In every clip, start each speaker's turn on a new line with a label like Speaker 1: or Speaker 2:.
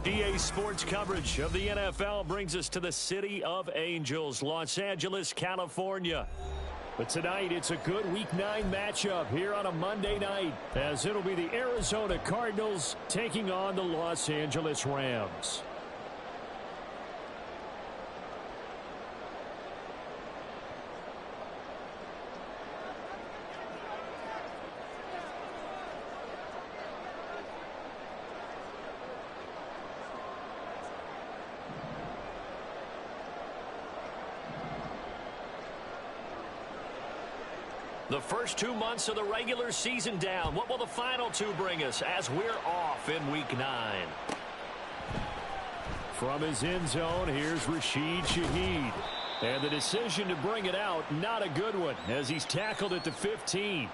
Speaker 1: EA Sports coverage of the NFL brings us to the City of Angels, Los Angeles, California. But tonight, it's a good Week 9 matchup here on a Monday night, as it'll be the Arizona Cardinals taking on the Los Angeles Rams. The first 2 months of the regular season down. What will the final 2 bring us as we're off in Week 9? From his end zone, here's Rashid Shaheed. And the decision to bring it out, not a good one, as he's tackled at the 15.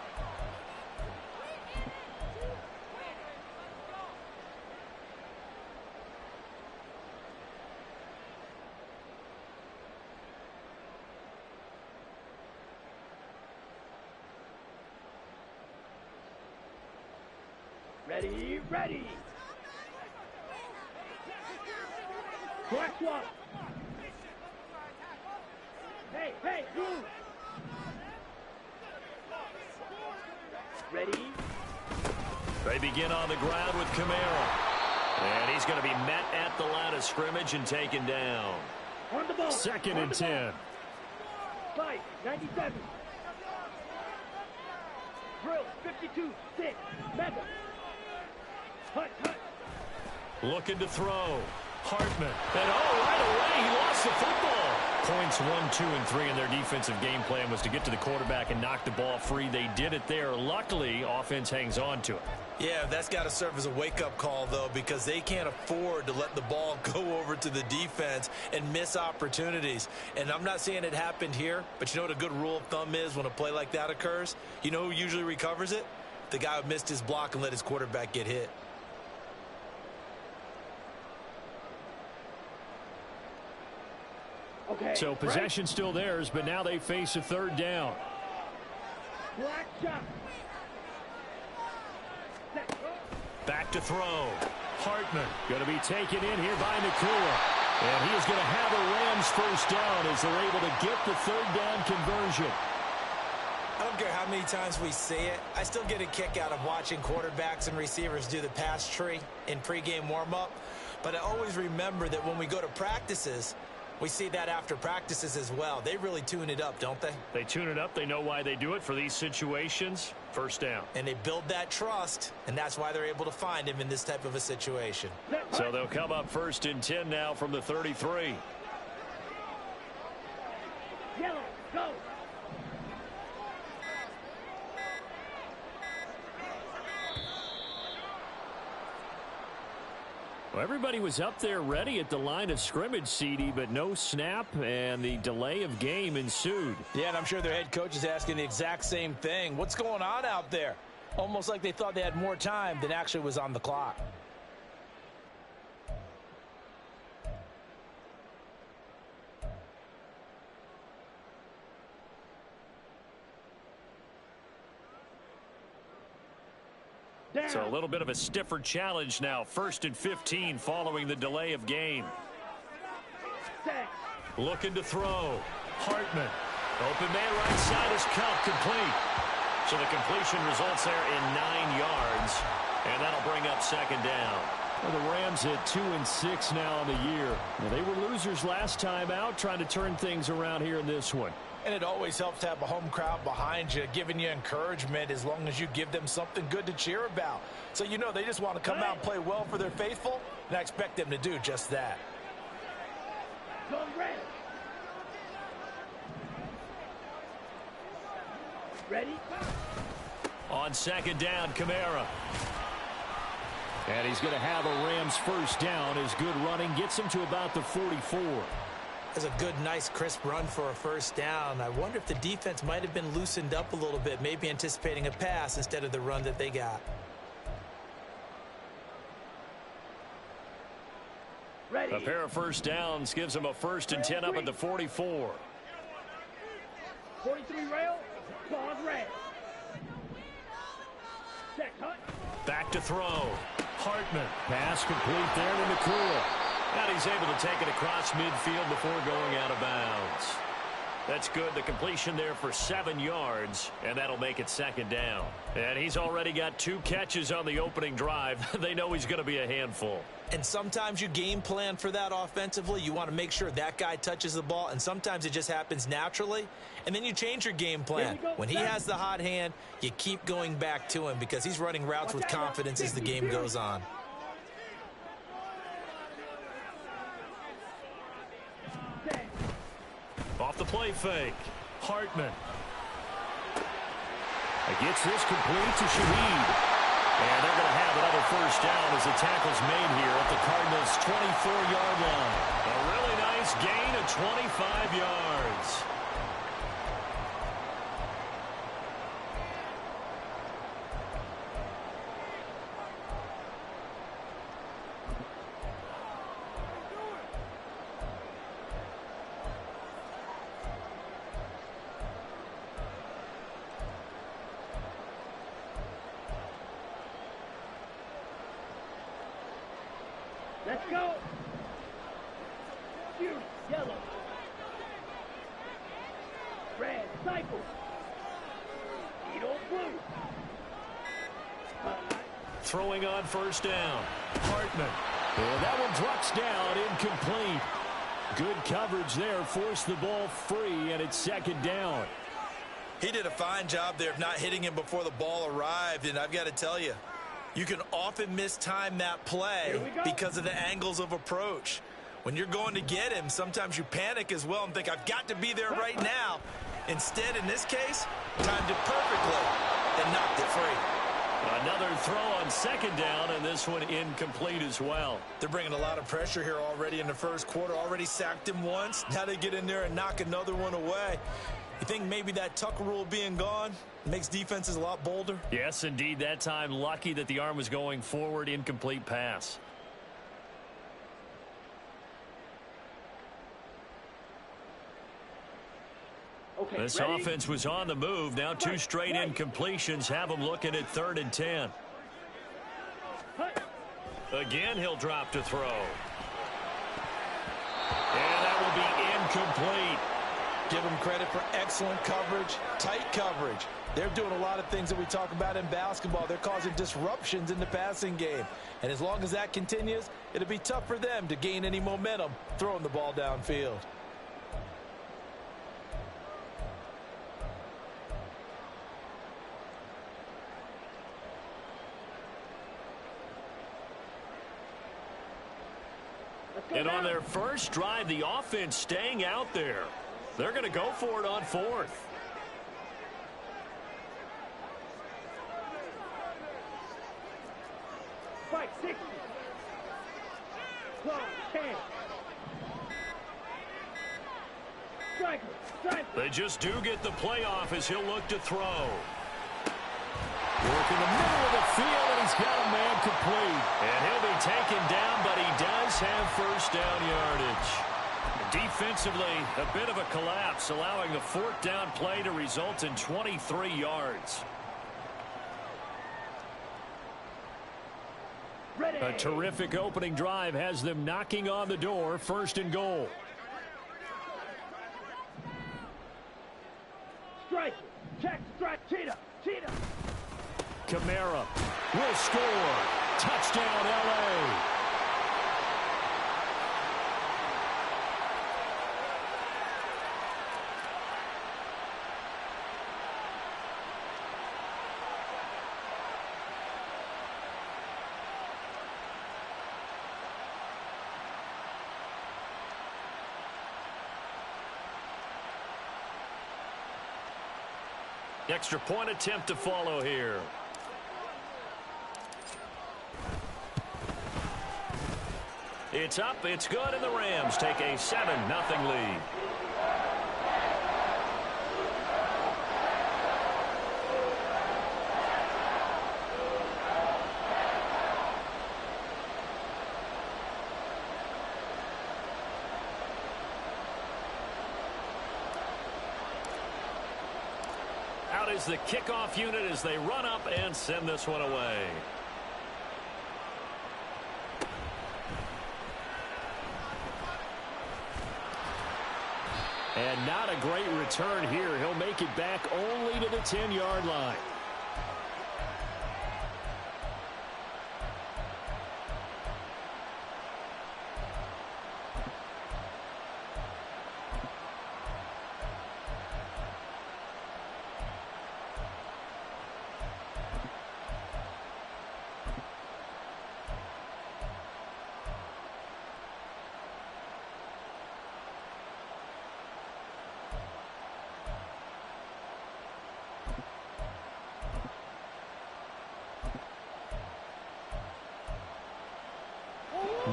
Speaker 2: Ready. Correct swap. Hey, move. Ready.
Speaker 1: They begin on the ground with Camara. And he's going to be met at the line of scrimmage and taken down.
Speaker 2: On the ball.
Speaker 1: Second and 10.
Speaker 2: 97. Drill, 52, 6, mega. Hut.
Speaker 1: Looking to throw. Hartman. And right away, he lost the football. Points 1, 2, and 3 in their defensive game plan was to get to the quarterback and knock the ball free. They did it there. Luckily, offense hangs on to it.
Speaker 3: Yeah, that's got to serve as a wake-up call, though, because they can't afford to let the ball go over to the defense and miss opportunities. And I'm not saying it happened here, but you know what a good rule of thumb is when a play like that occurs? You know who usually recovers it? The guy who missed his block and let his quarterback get hit.
Speaker 2: Okay,
Speaker 1: so possession still theirs, but now they face a third down.
Speaker 2: Black shot.
Speaker 1: Back to throw. Hartman going to be taken in here by Nakua. And he is going to have a Rams first down as they're able to get the third down conversion.
Speaker 3: I don't care how many times we see it. I still get a kick out of watching quarterbacks and receivers do the pass tree in pregame warm-up. But I always remember that when we go to practices, we see that after practices as well. They really tune it up, don't they?
Speaker 1: They tune it up. They know why they do it for these situations. First down.
Speaker 3: And they build that trust, and that's why they're able to find him in this type of a situation.
Speaker 1: So they'll come up first and 10 now from the 33.
Speaker 2: Yellow, go.
Speaker 1: Well, everybody was up there ready at the line of scrimmage, CD, but no snap, and the delay of game ensued.
Speaker 4: Yeah, and I'm sure their head coach is asking the exact same thing. What's going on out there? Almost like they thought they had more time than actually was on the clock.
Speaker 1: So a little bit of a stiffer challenge now. First and 15 following the delay of game. Looking to throw. Hartman. Open man right side is cut. Complete. So the completion results there in 9 yards. And that'll bring up second down. Well, the Rams at 2-6 now on the year. Well, they were losers last time out, trying to turn things around here in this one.
Speaker 4: And it always helps to have a home crowd behind you, giving you encouragement as long as you give them something good to cheer about. So you know they just want to come out and play well for their faithful, and I expect them to do just that.
Speaker 2: Ready?
Speaker 1: On second down, Camara. And he's going to have a Rams first down as good running gets him to about the 44.
Speaker 3: That's a good, nice, crisp run for a first down. I wonder if the defense might have been loosened up a little bit, maybe anticipating a pass instead of the run that they got.
Speaker 2: Ready.
Speaker 1: A pair of first downs gives him a first and 10 up at the 44.
Speaker 2: 43 rail, pause red. Check, hut.
Speaker 1: Back to throw. Hartman. Pass complete there to McCool. And he's able to take it across midfield before going out of bounds. That's good. The completion there for 7 yards, and that'll make it second down. And he's already got 2 catches on the opening drive. They know he's going to be a handful.
Speaker 3: And sometimes you game plan for that offensively. You want to make sure that guy touches the ball, and sometimes it just happens naturally. And then you change your game plan. When he has the hot hand, you keep going back to him because he's running routes with confidence as the game goes on.
Speaker 1: Off the play fake. Hartman. Gets this complete to Shaheed. And they're going to have another first down as the tackle's made here at the Cardinals' 24-yard line. A really nice gain of 25 yards.
Speaker 2: Let's go. Huge, yellow. Red, cycle. Edo, blue.
Speaker 1: Throwing on first down. Hartman. And that one drops down, incomplete. Good coverage there, forced the ball free, and it's second down.
Speaker 3: He did a fine job there of not hitting him before the ball arrived, and I've got to tell you, you can often mistime that play because of the angles of approach. When you're going to get him, sometimes you panic as well and think, I've got to be there right now. Instead, in this case, timed it perfectly and knocked it free.
Speaker 1: Another throw on second down, and this one incomplete as well.
Speaker 3: They're bringing a lot of pressure here already in the first quarter. Already sacked him once. Now they get in there and knock another one away. You think maybe that tuck rule being gone makes defenses a lot bolder?
Speaker 1: Yes, indeed. That time, lucky that the arm was going forward. Incomplete pass.
Speaker 2: Okay,
Speaker 1: this
Speaker 2: ready?
Speaker 1: offense was on the move. Now 2 straight incompletions have them looking at 3rd and 10. Again, he'll drop to throw. And that will be incomplete.
Speaker 4: Give them credit for excellent coverage, tight coverage. They're doing a lot of things that we talk about in basketball. They're causing disruptions in the passing game. And as long as that continues, it'll be tough for them to gain any momentum throwing the ball downfield.
Speaker 1: And on their first drive, the offense staying out there. They're going to go for it on 4th.
Speaker 2: Fight 60. Clock 10. Striker.
Speaker 1: They just do get the playoff as he'll look to throw. Work in the middle of the field, and he's got a man complete. And he'll be taken down, but he does have first down yardage. Defensively, a bit of a collapse, allowing the 4th down play to result in 23 yards.
Speaker 2: Ready.
Speaker 1: A terrific opening drive has them knocking on the door, 1st and goal.
Speaker 2: Strike. Check. Strike. Cheetah.
Speaker 1: Kamara will score. Touchdown, L.A. Extra point attempt to follow here. It's up, it's good, and the Rams take a 7-0 lead. Out is the kickoff unit as they run up and send this one away. And not a great return here. He'll make it back only to the 10-yard line.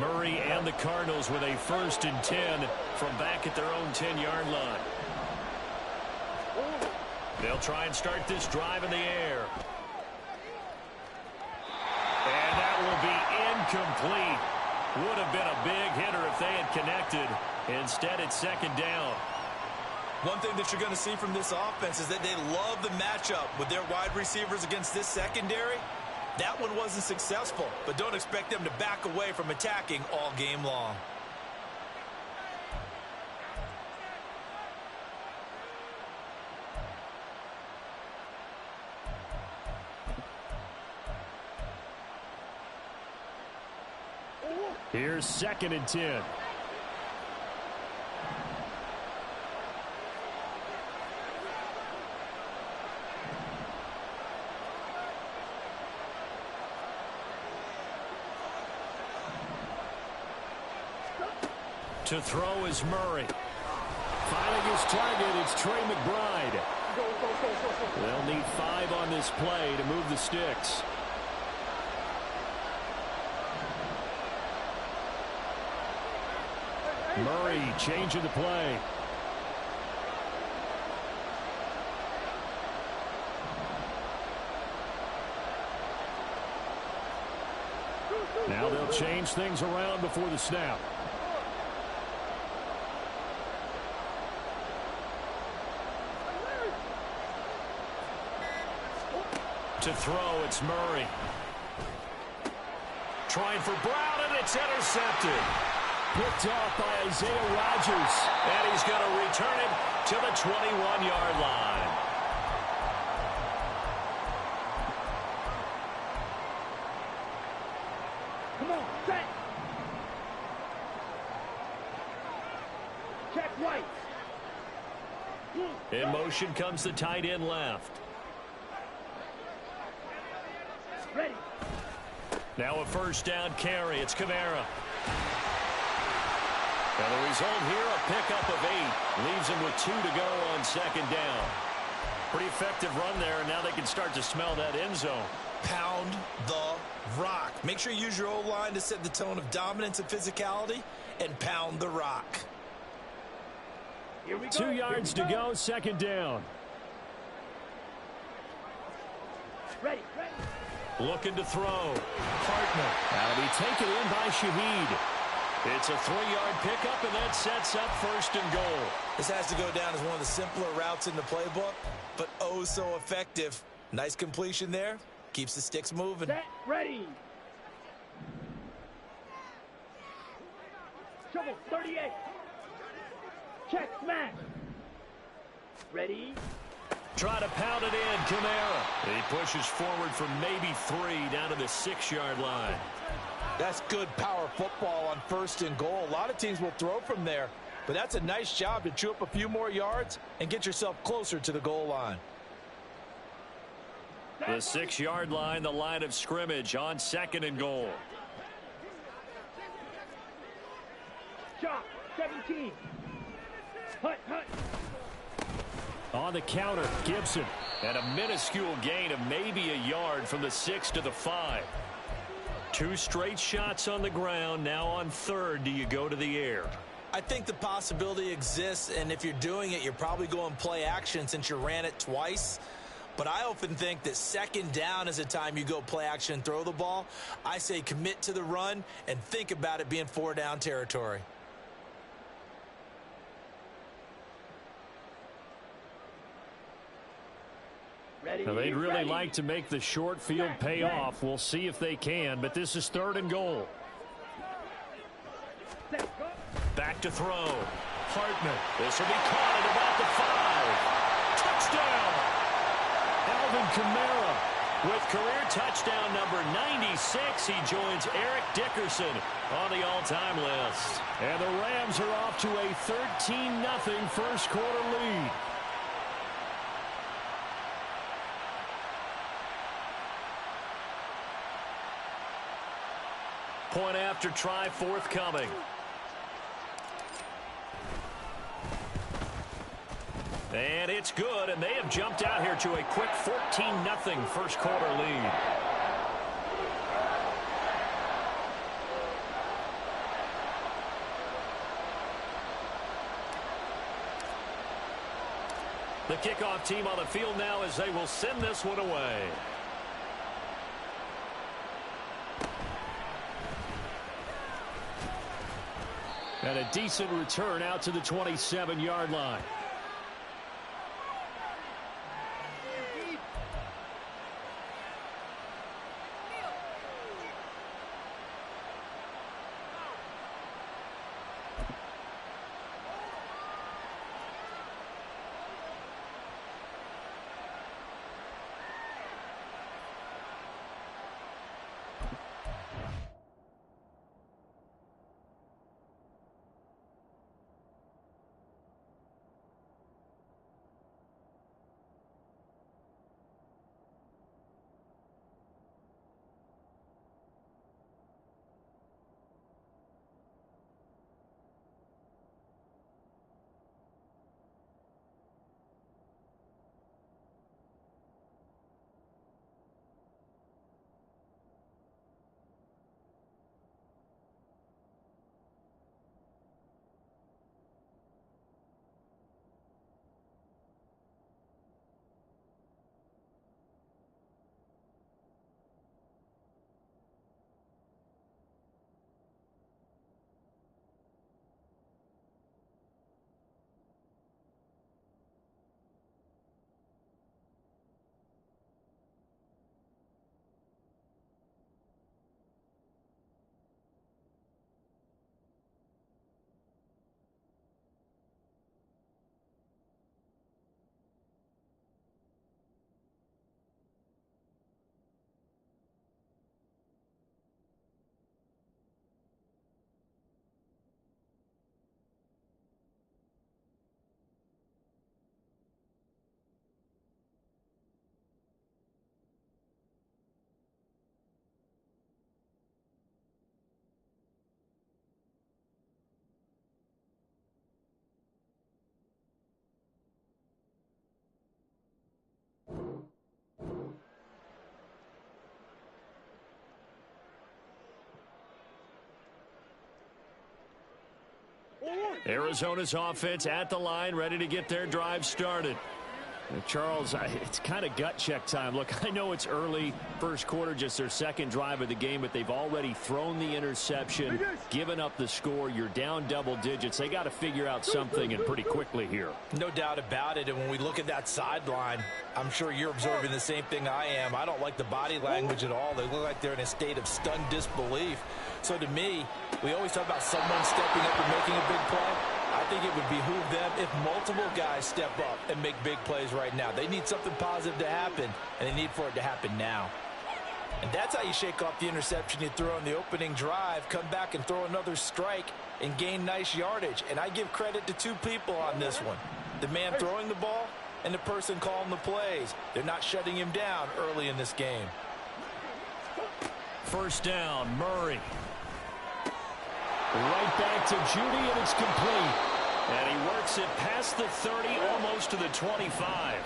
Speaker 1: Murray and the Cardinals with a 1st and 10 from back at their own 10-yard line. They'll try and start this drive in the air. And that will be incomplete. Would have been a big hitter if they had connected. Instead, it's 2nd down.
Speaker 3: One thing that you're going to see from this offense is that they love the matchup with their wide receivers against this secondary. That one wasn't successful, but don't expect them to back away from attacking all game long.
Speaker 1: Here's 2nd and 10. To throw is Murray. Finding his target, it's Trey McBride. They'll need 5 on this play to move the sticks. Murray changing the play. Now they'll change things around before the snap. To throw, it's Murray. Trying for Brown, and it's intercepted. Picked off by Isaiah Rodgers. And he's going to return it to the 21-yard line.
Speaker 2: Come on, set. Check right.
Speaker 1: In motion comes the tight end left.
Speaker 2: Ready.
Speaker 1: Now a 1st down carry. It's Kamara. And the result here, a pickup of 8. Leaves him with 2 to go on 2nd down. Pretty effective run there, and now they can start to smell that end zone.
Speaker 3: Pound the rock. Make sure you use your O-line to set the tone of dominance and physicality, and pound the rock.
Speaker 2: Here we go.
Speaker 1: 2 yards to go, 2nd down.
Speaker 2: Ready.
Speaker 1: Looking to throw. Hartman. That'll be taken in by Shaheed. It's a 3-yard pickup, and that sets up 1st and goal.
Speaker 3: This has to go down as one of the simpler routes in the playbook, but oh so effective. Nice completion there. Keeps the sticks moving.
Speaker 2: Set. Ready. Trouble 38. Check smash. Ready.
Speaker 1: Try to pound it in, Kamara. He pushes forward for maybe 3 down to the 6-yard line.
Speaker 4: That's good power football on 1st and goal. A lot of teams will throw from there, but that's a nice job to chew up a few more yards and get yourself closer to the goal line.
Speaker 1: The 6-yard line, the line of scrimmage on 2nd and goal.
Speaker 2: Shot 17. Hut.
Speaker 1: On the counter, Gibson. And a minuscule gain of maybe a yard from the 6 to the 5. 2 straight shots on the ground. Now on 3rd, do you go to the air?
Speaker 3: I think the possibility exists, and if you're doing it, you're probably going play action since you ran it twice. But I often think that 2nd down is a time you go play action and throw the ball. I say commit to the run and think about it being 4-down territory.
Speaker 2: Ready.
Speaker 1: Now, they'd really like to make the short field pay off. We'll see if they can, but this is 3rd and goal.
Speaker 2: Set. Go.
Speaker 1: Back to throw. Hartman. This will be caught, and at the 5. Touchdown! Alvin Kamara with career touchdown number 96. He joins Eric Dickerson on the all-time list. And the Rams are off to a 13-0 first quarter lead. Point after try forthcoming. And it's good, and they have jumped out here to a quick 14-0 first quarter lead. The kickoff team on the field now as they will send this one away. And a decent return out to the 27-yard line. Arizona's offense at the line, ready to get their drive started. Charles, it's kind of gut check time. Look, I know it's early, first quarter, just their second drive of the game, but they've already thrown the interception, given up the score. You're down double digits. They got to figure out something, and pretty quickly here.
Speaker 3: No doubt about it, and when we look at that sideline, I'm sure you're observing the same thing I am. I don't like the body language at all. They look like they're in a state of stunned disbelief. So to me, we always talk about someone stepping up and making a big play. I think it would behoove them if multiple guys step up and make big plays right now. They need something positive to happen, and they need for it to happen now. And that's how you shake off the interception you threw on the opening drive, come back and throw another strike and gain nice yardage. And I give credit to two people on this one. The man throwing the ball and the person calling the plays. They're not shutting him down early in this game.
Speaker 1: First down, Murray. Right back to Judy, and it's complete. And he works it past the 30, almost to the 25.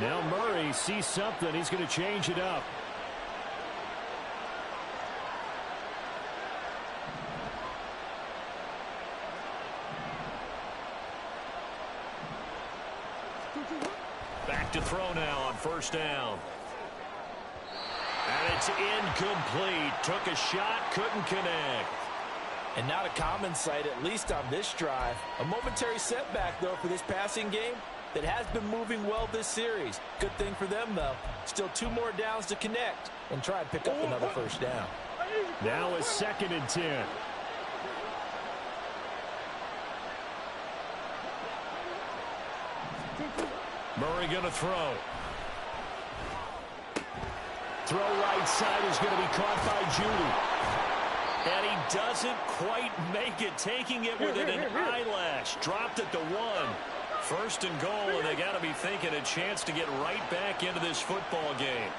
Speaker 1: Now Murray sees something. He's going to change it up. Back to throw now on first down. And it's incomplete. Took a shot, couldn't connect.
Speaker 3: And not a common sight, at least on this drive. A momentary setback, though, for this passing game that has been moving well this series. Good thing for them, though. Still 2 more downs to connect and try and pick up another first down.
Speaker 1: Now a 2nd and 10. Murray going to throw. Throw right side is going to be caught by Judy. And he doesn't quite make it, taking it within an eyelash. Dropped it to 1. First and goal, and they got to be thinking a chance to get right back into this football game.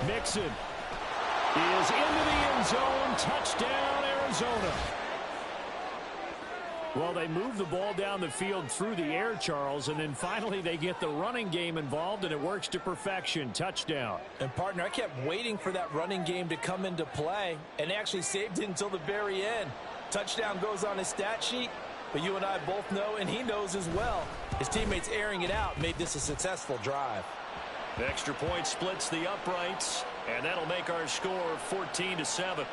Speaker 1: Mixon is into the end zone. Touchdown, Arizona. Well, they move the ball down the field through the air, Charles, and then finally they get the running game involved, and it works to perfection. Touchdown.
Speaker 4: And, partner, I kept waiting for that running game to come into play, and actually saved it until the very end. Touchdown goes on his stat sheet, but you and I both know, and he knows as well, his teammates airing it out made this a successful drive.
Speaker 1: The extra point splits the uprights, and that'll make our score 14-7.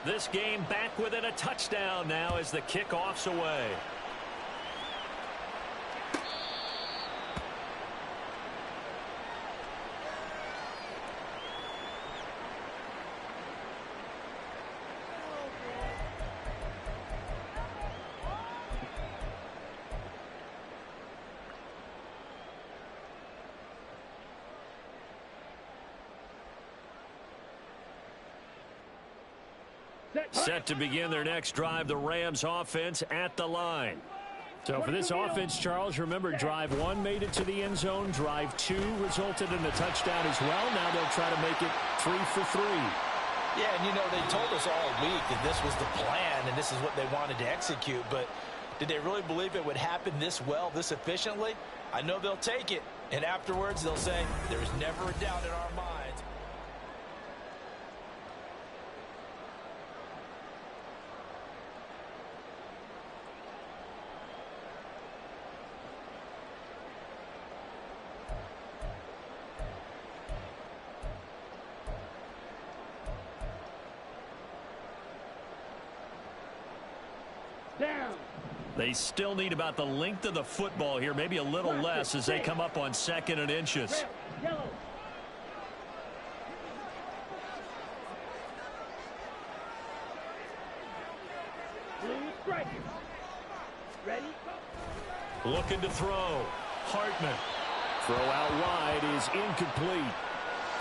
Speaker 1: This game back within a touchdown now as the kickoff's away. Set to begin their next drive, the Rams offense at the line. So for this offense, Charles, remember drive 1 made it to the end zone. Drive 2 resulted in a touchdown as well. Now they'll try to make it 3 for 3.
Speaker 4: Yeah, and you know, they told us all week that this was the plan and this is what they wanted to execute. But did they really believe it would happen this well, this efficiently? I know they'll take it. And afterwards, they'll say, there's never a doubt in our minds.
Speaker 2: Down.
Speaker 1: They still need about the length of the football here, maybe a little less as they come up on 2nd and inches.
Speaker 2: Red, yellow. Blue striker. Ready?
Speaker 1: Looking to throw. Hartman. Throw out wide is incomplete.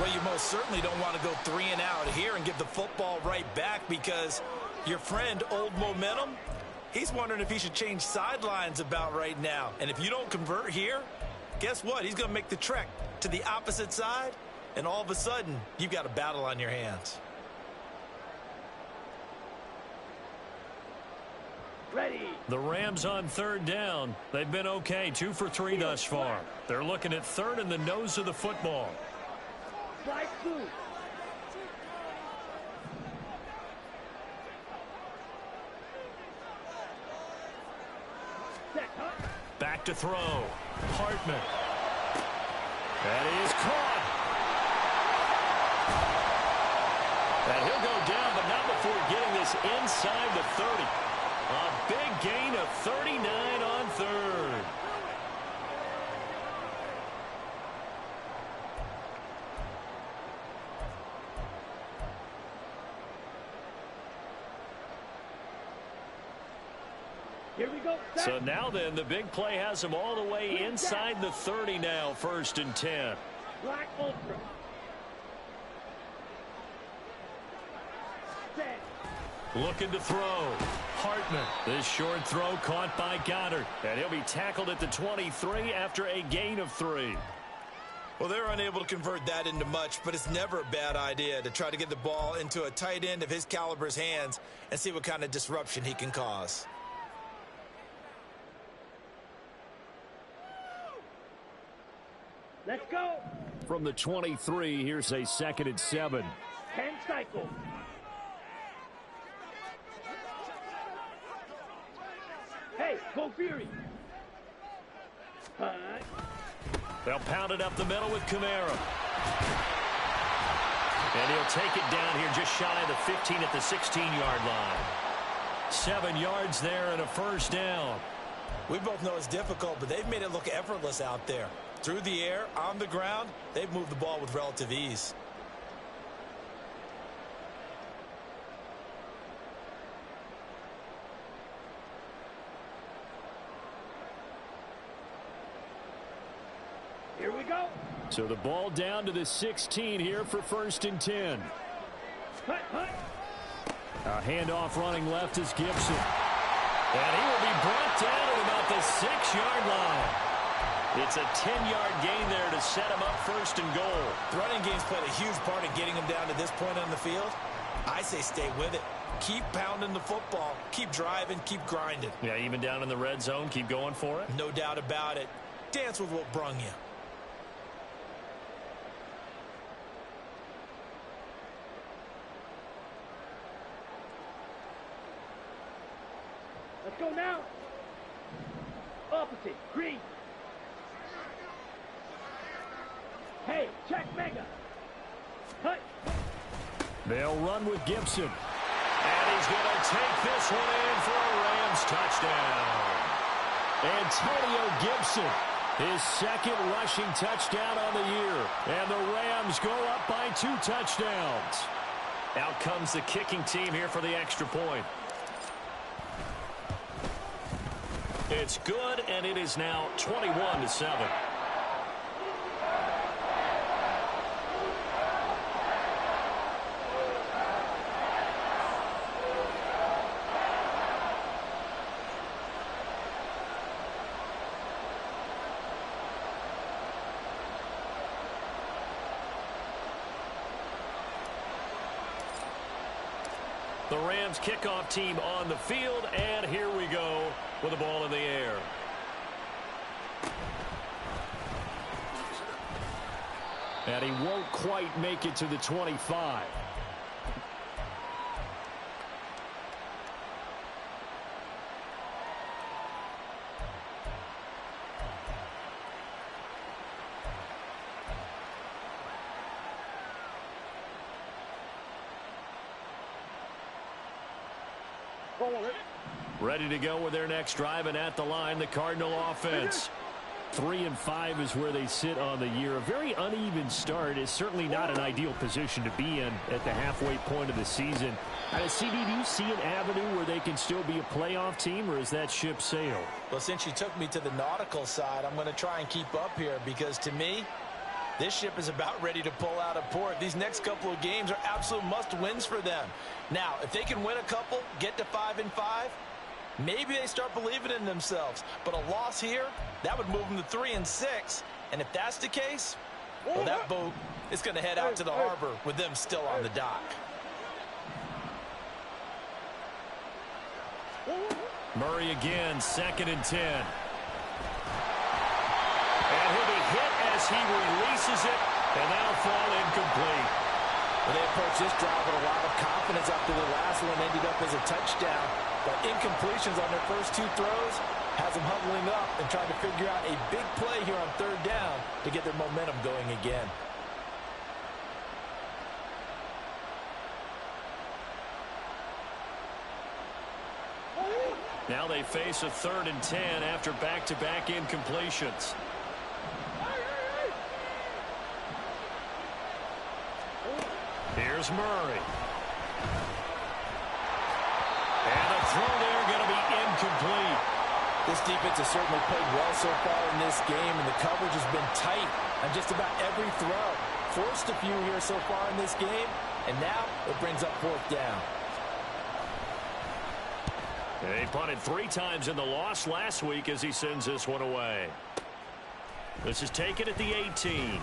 Speaker 3: Well, you most certainly don't want to go 3 and out here and give the football right back, because your friend, Old Momentum, he's wondering if he should change sidelines about right now. And if you don't convert here, guess what? He's going to make the trek to the opposite side, and all of a sudden, you've got a battle on your hands.
Speaker 2: Ready.
Speaker 1: The Rams on 3rd down. They've been okay, 2 for 3 thus far. They're looking at 3rd and the nose of the football.
Speaker 2: Slide 2.
Speaker 1: Back to throw. Hartman. That is caught. And he'll go down, but not before getting this inside the 30. A big gain of 39 on 3rd.
Speaker 2: Here we go.
Speaker 1: So now then, the big play has them all the way inside the 30 now, 1st and 10.
Speaker 2: Black Ultra. Set.
Speaker 1: Looking to throw. Hartman. This short throw caught by Goddard. And he'll be tackled at the 23 after a gain of 3.
Speaker 3: Well, they're unable to convert that into much, but it's never a bad idea to try to get the ball into a tight end of his caliber's hands and see what kind of disruption he can cause.
Speaker 2: Let's go.
Speaker 1: From the 23, here's a 2nd and 7.
Speaker 2: 10 cycles. Hey, go Fury. Punt.
Speaker 1: They'll pound it up the middle with Kamara. And he'll take it down here just shy of the 15 at the 16-yard line. 7 yards there and a 1st down.
Speaker 3: We both know it's difficult, but they've made it look effortless out there. Through the air, on the ground, they've moved the ball with relative ease.
Speaker 1: So the ball down to the 16 here for 1st and 10. A handoff running left is Gibson. And he will be brought down at about the 6-yard line. It's a 10-yard gain there to set him up 1st and goal.
Speaker 3: The running game's played a huge part in getting him down to this point on the field. I say stay with it. Keep pounding the football. Keep driving. Keep grinding.
Speaker 1: Yeah, even down in the red zone, keep going for it.
Speaker 3: No doubt about it. Dance with what brung you.
Speaker 2: Let's go now. Opposite. Green. Hey, check mega. Cut.
Speaker 1: They'll run with Gibson. And he's going to take this one in for a Rams touchdown. Antonio Gibson, his 2nd rushing touchdown on the year. And the Rams go up by 2 touchdowns. Out comes the kicking team here for the extra point. It's good, and it is now 21-7. The Rams kickoff team on the field, and here we go with the ball in the air. And he won't quite make it to the 25. Ready to go with their next drive, and at the line, the Cardinal offense. 3-5 is where they sit on the year. A very uneven start is certainly not an ideal position to be in at the halfway point of the season. CD, do you see an avenue where they can still be a playoff team, or is that ship sailed?
Speaker 3: Well, since you took me to the nautical side, I'm going to try and keep up here because, to me, this ship is about ready to pull out of port. These next couple of games are absolute must-wins for them. Now, if they can win a couple, get to 5-5, maybe they start believing in themselves. But a loss here, that would move them to 3-6. And if that's the case, well, that boat is going to head out to the harbor with them still on the dock.
Speaker 1: Murray again, 2nd and 10. And he'll be hit as he releases it, and that'll fall incomplete.
Speaker 3: Well, they approached this drive with a lot of confidence after the last one ended up as a touchdown. But incompletions on their first 2 throws has them huddling up and trying to figure out a big play here on 3rd down to get their momentum going again.
Speaker 1: Now they face a 3rd and 10 after back-to-back incompletions. Here's Murray. And the throw there going to be incomplete.
Speaker 3: This defense has certainly played well so far in this game, and the coverage has been tight on just about every throw. Forced a few here so far in this game, and now it brings up 4th down.
Speaker 1: He punted 3 times in the loss last week as he sends this one away. This is taken at the 18.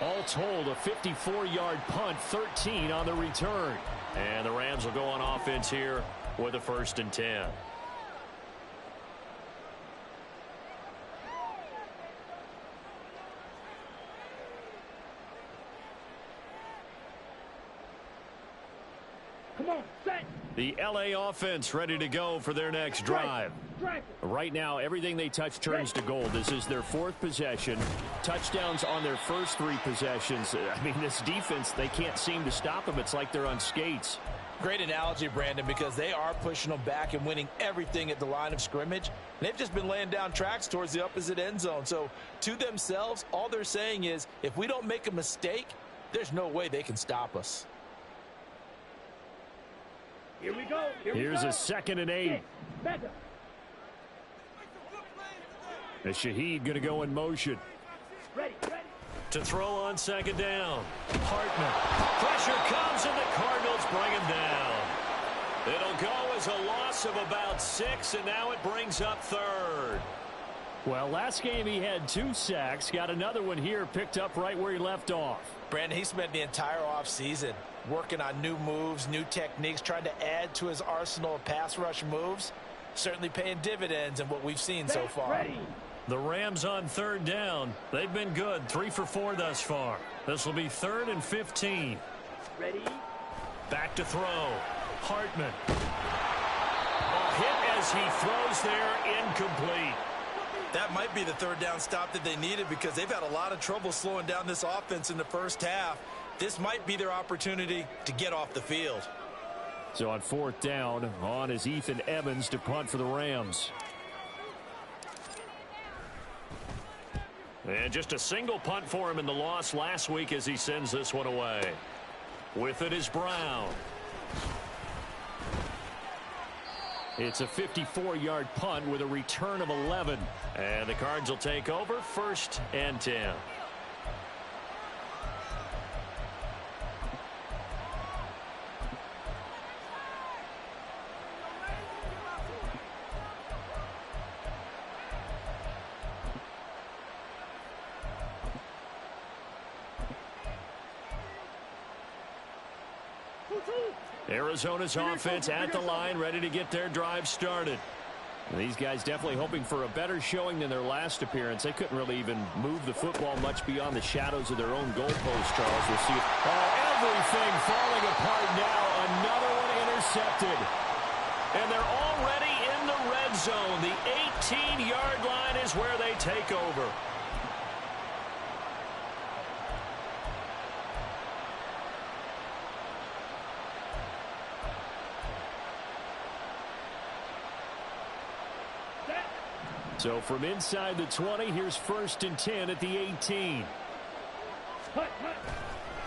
Speaker 1: All told, a 54-yard punt, 13 on the return. And the Rams will go on offense here with a 1st and 10.
Speaker 2: Come on, set.
Speaker 1: The LA offense ready to go for their next drive. Right now, everything they touch turns to gold. This is their 4th possession. Touchdowns on their first 3 possessions. I mean, this defense, they can't seem to stop them. It's like they're on skates.
Speaker 3: Great analogy, Brandon, because they are pushing them back and winning everything at the line of scrimmage. And they've just been laying down tracks towards the opposite end zone. So to themselves, all they're saying is, if we don't make a mistake, there's no way they can stop us.
Speaker 2: Here we go.
Speaker 1: Here's a 2nd and 8. As Shaheed going to go in motion.
Speaker 2: Ready.
Speaker 1: To throw on second down. Hartman. Pressure comes, and the Cardinals bring him down. It'll go as a loss of about 6, and now it brings up third.
Speaker 5: Well, last game he had 2 sacks. Got another one here, picked up right where he left off.
Speaker 3: Brandon, he spent the entire offseason working on new moves, new techniques, trying to add to his arsenal of pass rush moves. Certainly paying dividends in what we've seen so far.
Speaker 2: Ready.
Speaker 1: The Rams on third down. They've been good, 3 for 4 thus far. This will be 3rd and 15.
Speaker 2: Ready.
Speaker 1: Back to throw. Hartman. A hit as he throws there, incomplete.
Speaker 3: That might be the 3rd down stop that they needed because they've had a lot of trouble slowing down this offense in the first half. This might be their opportunity to get off the field.
Speaker 5: So on 4th down, on is Ethan Evans to punt for the Rams.
Speaker 1: And just a single punt for him in the loss last week as he sends this one away. With it is Brown.
Speaker 5: It's a 54-yard punt with a return of 11.
Speaker 1: And the Cards will take over, 1st and 10. Arizona's offense at the line, ready to get their drive started.
Speaker 5: These guys definitely hoping for a better showing than their last appearance. They couldn't really even move the football much beyond the shadows of their own goalpost, Charles. We'll see.
Speaker 1: Everything falling apart now. Another one intercepted. And they're already in the red zone. The 18-yard line is where they take over. So from inside the 20, here's 1st and 10 at the 18.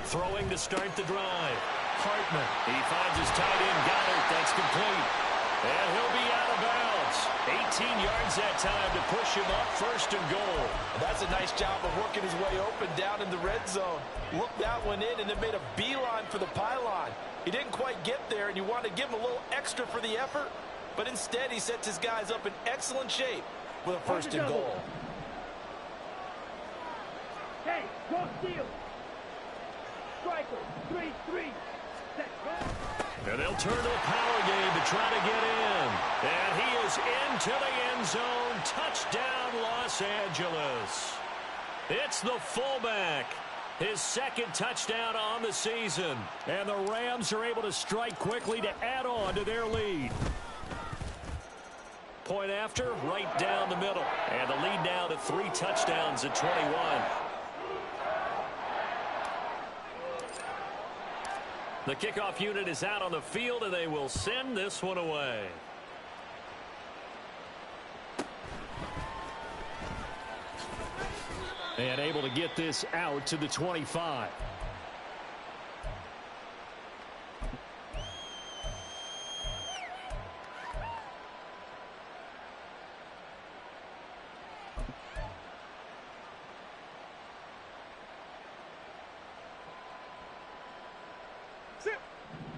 Speaker 1: Throwing to start the drive. Hartman. He finds his tight end, Goddard. That's complete. And he'll be out of bounds. 18 yards that time to push him up, 1st and goal.
Speaker 3: That's a nice job of working his way open down in the red zone. Looked that one in and then made a beeline for the pylon. He didn't quite get there, and you want to give him a little extra for the effort. But instead, he sets his guys up in excellent shape with a 1st and goal.
Speaker 2: Hey, cross steal. Striker, 3-3. Set, go.
Speaker 1: And they'll turn to the power game to try to get in. And he is into the end zone. Touchdown, Los Angeles. It's the fullback. His 2nd touchdown on the season. And the Rams are able to strike quickly to add on to their lead. Point after, right down the middle. And the lead now to 3 touchdowns at 21. The kickoff unit is out on the field, and they will send this one away.
Speaker 5: And able to get this out to the 25.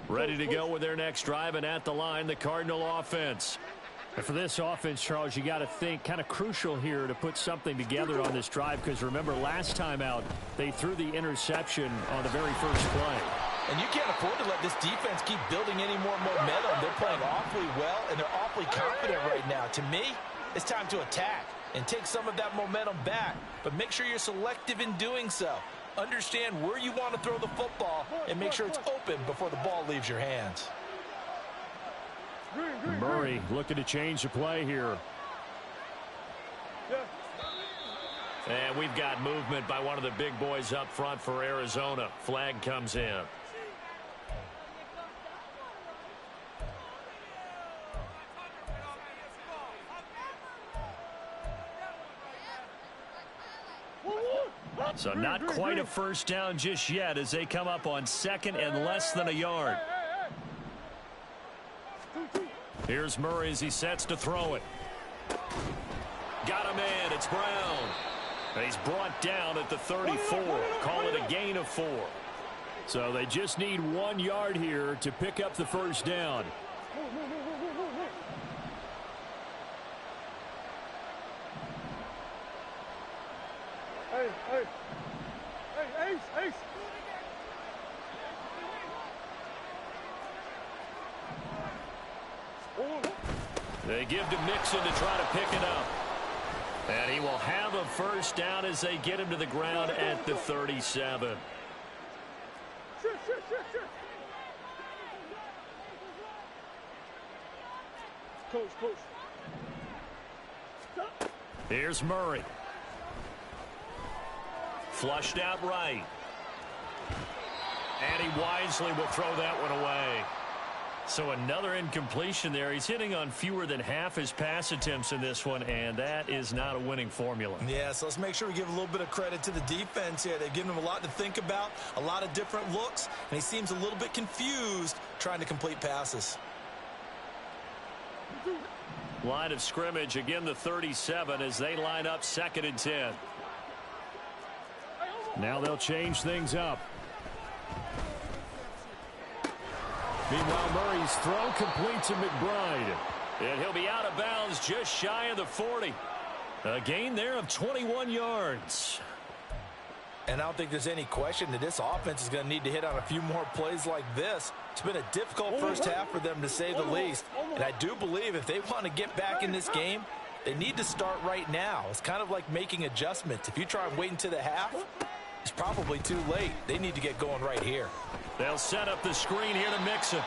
Speaker 1: Ready to go with their next drive, and at the line, the Cardinal offense.
Speaker 5: And for this offense, Charles, you got to think kind of crucial here to put something together on this drive, because remember last time out they threw the interception on the very first play.
Speaker 3: And you can't afford to let this defense keep building any more momentum. They're playing awfully well, and they're awfully confident right now. To me, it's time to attack and take some of that momentum back, but make sure you're selective in doing so. Understand where you want to throw the football and make sure it's open before the ball leaves your hands.
Speaker 5: Murray looking to change the play here.
Speaker 1: And we've got movement by one of the big boys up front for Arizona. Flag comes in. So not quite a 1st down just yet as they come up on 2nd and less than a yard. Here's Murray as he sets to throw it. Got a man. It's Brown. He's brought down at the 34. Call it a gain of 4.
Speaker 5: So they just need 1 yard here to pick up the first down.
Speaker 2: Ace.
Speaker 1: They give to Mixon to try to pick it up. And he will have a first down as they get him to the ground at the 37.
Speaker 2: Sure. Coach. Stop.
Speaker 1: Here's Murray. Flushed out right. And he wisely will throw that one away. So another incompletion there. He's hitting on fewer than half his pass attempts in this one, and that is not a winning formula.
Speaker 3: Yeah, so let's make sure we give a little bit of credit to the defense here. They've given him a lot to think about, a lot of different looks, and he seems a little bit confused trying to complete passes.
Speaker 1: Line of scrimmage, again the 37 as they line up 2nd and 10.
Speaker 5: Now they'll change things up. Meanwhile, Murray's throw complete to McBride.
Speaker 1: And he'll be out of bounds just shy of the 40. A gain there of 21 yards.
Speaker 3: And I don't think there's any question that this offense is going to need to hit on a few more plays like this. It's been a difficult first half for them, to say the least. And I do believe if they want to get back in this game, they need to start right now. It's kind of like making adjustments. If you try and wait until the half, it's probably too late. They need to get going right here.
Speaker 1: They'll set up the screen here to Mixon.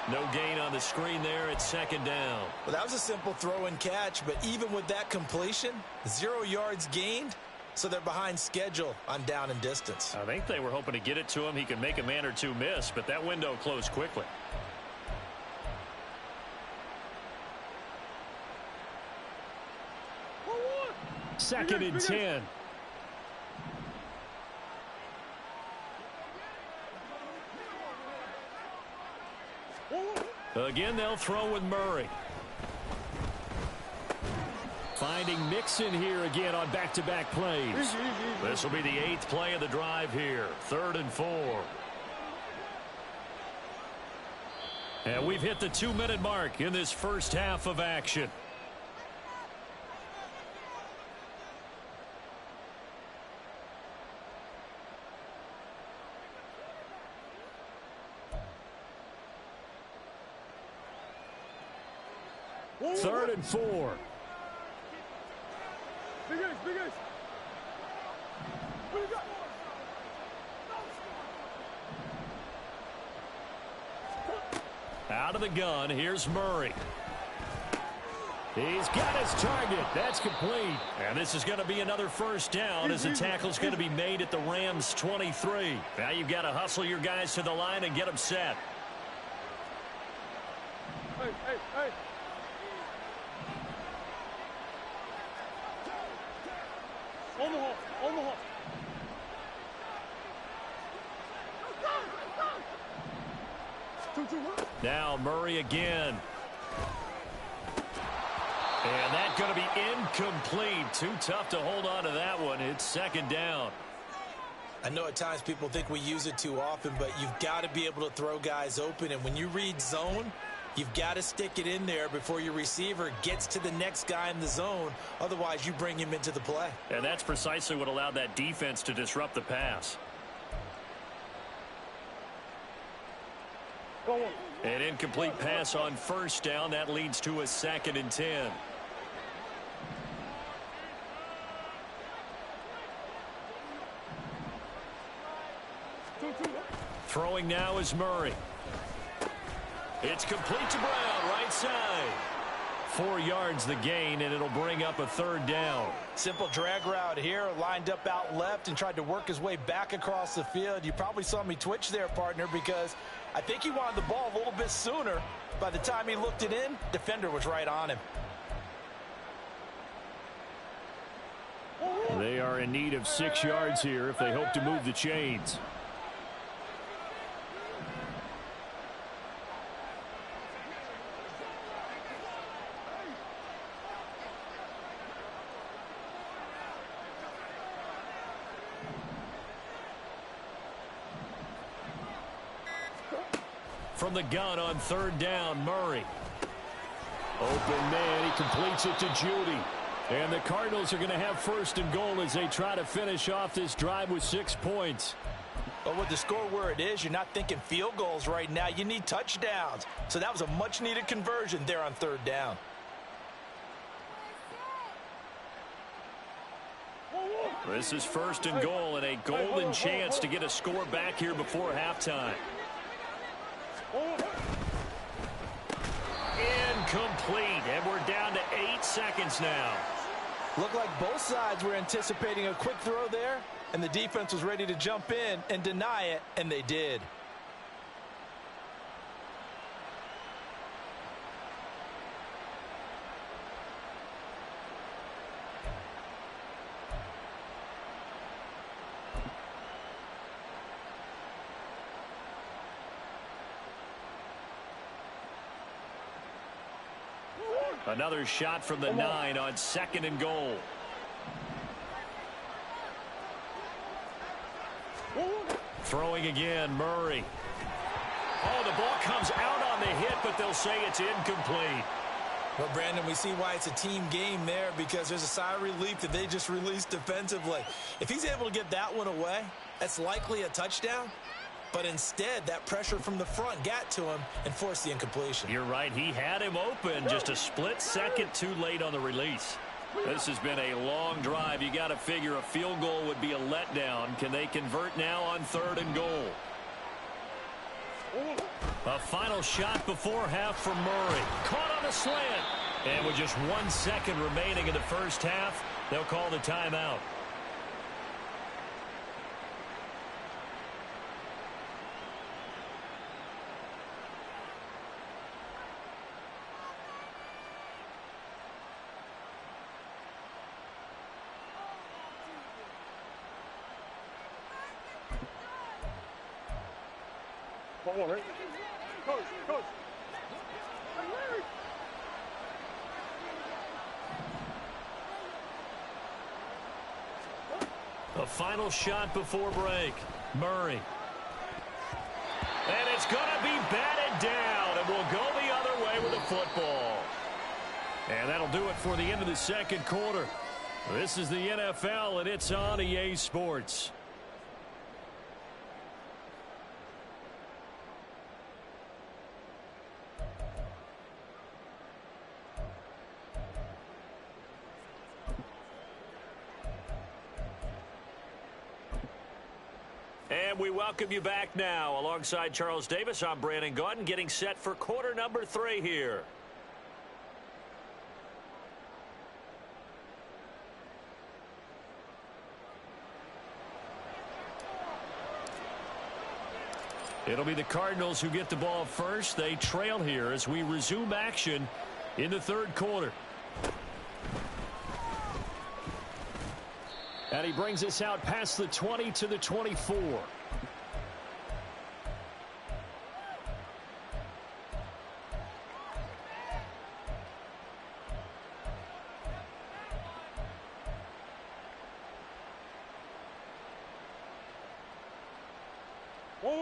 Speaker 1: No gain on the screen there. It's 2nd down.
Speaker 3: Well, that was a simple throw and catch, but even with that completion, 0 yards gained, so they're behind schedule on down and distance.
Speaker 1: I think they were hoping to get it to him. He could make a man or two miss, but that window closed quickly.
Speaker 5: Second and 10.
Speaker 1: Again, they'll throw with Murray.
Speaker 5: Finding Mixon here again on back-to-back plays.
Speaker 1: This will be the 8th play of the drive here. 3rd and 4. And we've hit the 2-minute mark in this first half of action.
Speaker 5: Third and 4.
Speaker 2: Big ace. What you got?
Speaker 1: Out of the gun, here's Murray.
Speaker 5: He's got his target. That's complete.
Speaker 1: And this is going to be another first down as the tackle's going to be made at the Rams' 23. Now you've got to hustle your guys to the line and get them set.
Speaker 2: Hey. Omaha.
Speaker 1: Now Murray again. And that's going to be incomplete. Too tough to hold on to that one. It's 2nd down.
Speaker 3: I know at times people think we use it too often, but you've got to be able to throw guys open. And when you read zone, you've got to stick it in there before your receiver gets to the next guy in the zone. Otherwise, you bring him into the play.
Speaker 1: And that's precisely what allowed that defense to disrupt the pass.
Speaker 2: Go on.
Speaker 1: An incomplete pass on first down. That leads to a 2nd and 10. Throwing now is Murray. It's complete to Brown, right side. 4 yards the gain, and it'll bring up a 3rd down.
Speaker 3: Simple drag route here, lined up out left and tried to work his way back across the field. You probably saw me twitch there, partner, because I think he wanted the ball a little bit sooner. By the time he looked it in, defender was right on him.
Speaker 5: They are in need of 6 yards here if they hope to move the chains. from the gun on third down. Murray. Open man. He completes it to Judy. And the Cardinals are going to have first and goal as they try to finish off this drive with 6 points.
Speaker 4: But with the score where it is, you're not thinking field goals right now. You need touchdowns. So that was a much-needed conversion there on third down.
Speaker 5: This is first and goal and a golden chance to get a score back here before halftime. Incomplete, and we're down to 8 seconds now.
Speaker 4: Looked like both sides were anticipating a quick throw there, and the defense was ready to jump in and deny it, and they did.
Speaker 5: Another shot from the 9 on second and goal. Throwing again, Murray. Oh, the ball comes out on the hit, but they'll say it's incomplete.
Speaker 3: Well, Brandon, we see why it's a team game there, because there's a sigh of relief that they just released defensively. If he's able to get that one away, that's likely a touchdown. But instead, that pressure from the front got to him and forced the incompletion.
Speaker 5: You're right. He had him open, just a split second too late on the release. This has been a long drive. You got to figure a field goal would be a letdown. Can they convert now on third and goal? A final shot before half from Murray. Caught on the slant. And with just 1 second remaining in the first half, they'll call the timeout.
Speaker 2: Come on, right? Coach. Hey, Larry.
Speaker 5: A final shot before break. Murray. And it's going to be batted down, and we'll go the other way with the football. And that'll do it for the end of the second quarter. This is the NFL, and it's on EA Sports. And we welcome you back now. Alongside Charles Davis, I'm Brandon Gaudin, getting set for quarter number 3 here. It'll be the Cardinals who get the ball first. They trail here as we resume action in the third quarter. And he brings us out past the 20 to the 24.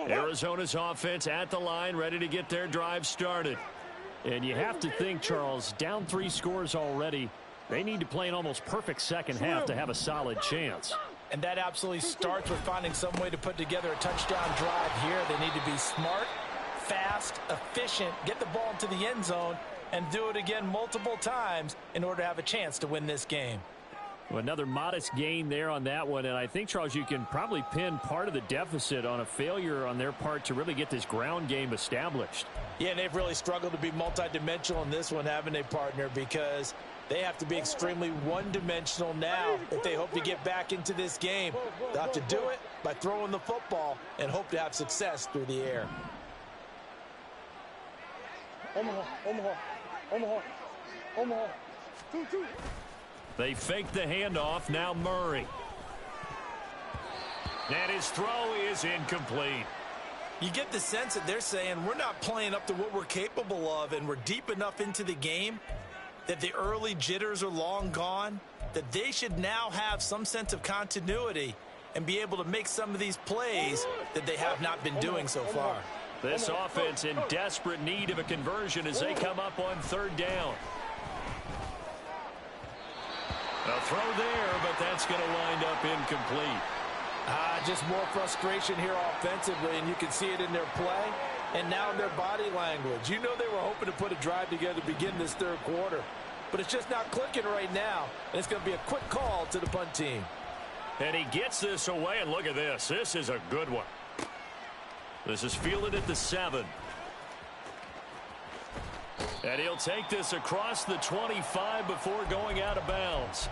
Speaker 5: Arizona's offense at the line, ready to get their drive started. And you have to think, Charles, down 3 scores already. They need to play an almost perfect second half to have a solid chance.
Speaker 4: And that absolutely starts with finding some way to put together a touchdown drive here. They need to be smart, fast, efficient, get the ball into the end zone, and do it again multiple times in order to have a chance to win this game.
Speaker 5: Well, another modest gain there on that one, and I think, Charles, you can probably pin part of the deficit on a failure on their part to really get this ground game established.
Speaker 4: Yeah, and they've really struggled to be multidimensional in this one, haven't they, partner, because they have to be extremely one-dimensional now if they hope to get back into this game. They'll have to do it by throwing the football and hope to have success through the air.
Speaker 2: Omaha. 2-2.
Speaker 5: They fake the handoff. Now Murray. And his throw is incomplete.
Speaker 3: You get the sense that they're saying we're not playing up to what we're capable of, and we're deep enough into the game that the early jitters are long gone, that they should now have some sense of continuity and be able to make some of these plays that they have not been doing so far.
Speaker 1: This offense in desperate need of a conversion as they come up on third down. A throw there, but that's going to wind up incomplete.
Speaker 4: Just more frustration here offensively, and you can see it in their play and now in their body language. You know they were hoping to put a drive together to begin this third quarter, but it's just not clicking right now, and it's going to be a quick call to the punt team.
Speaker 1: And he gets this away, and look at this. This is a good one. This is fielded at the 7. And he'll take this across the 25 before going out of bounds.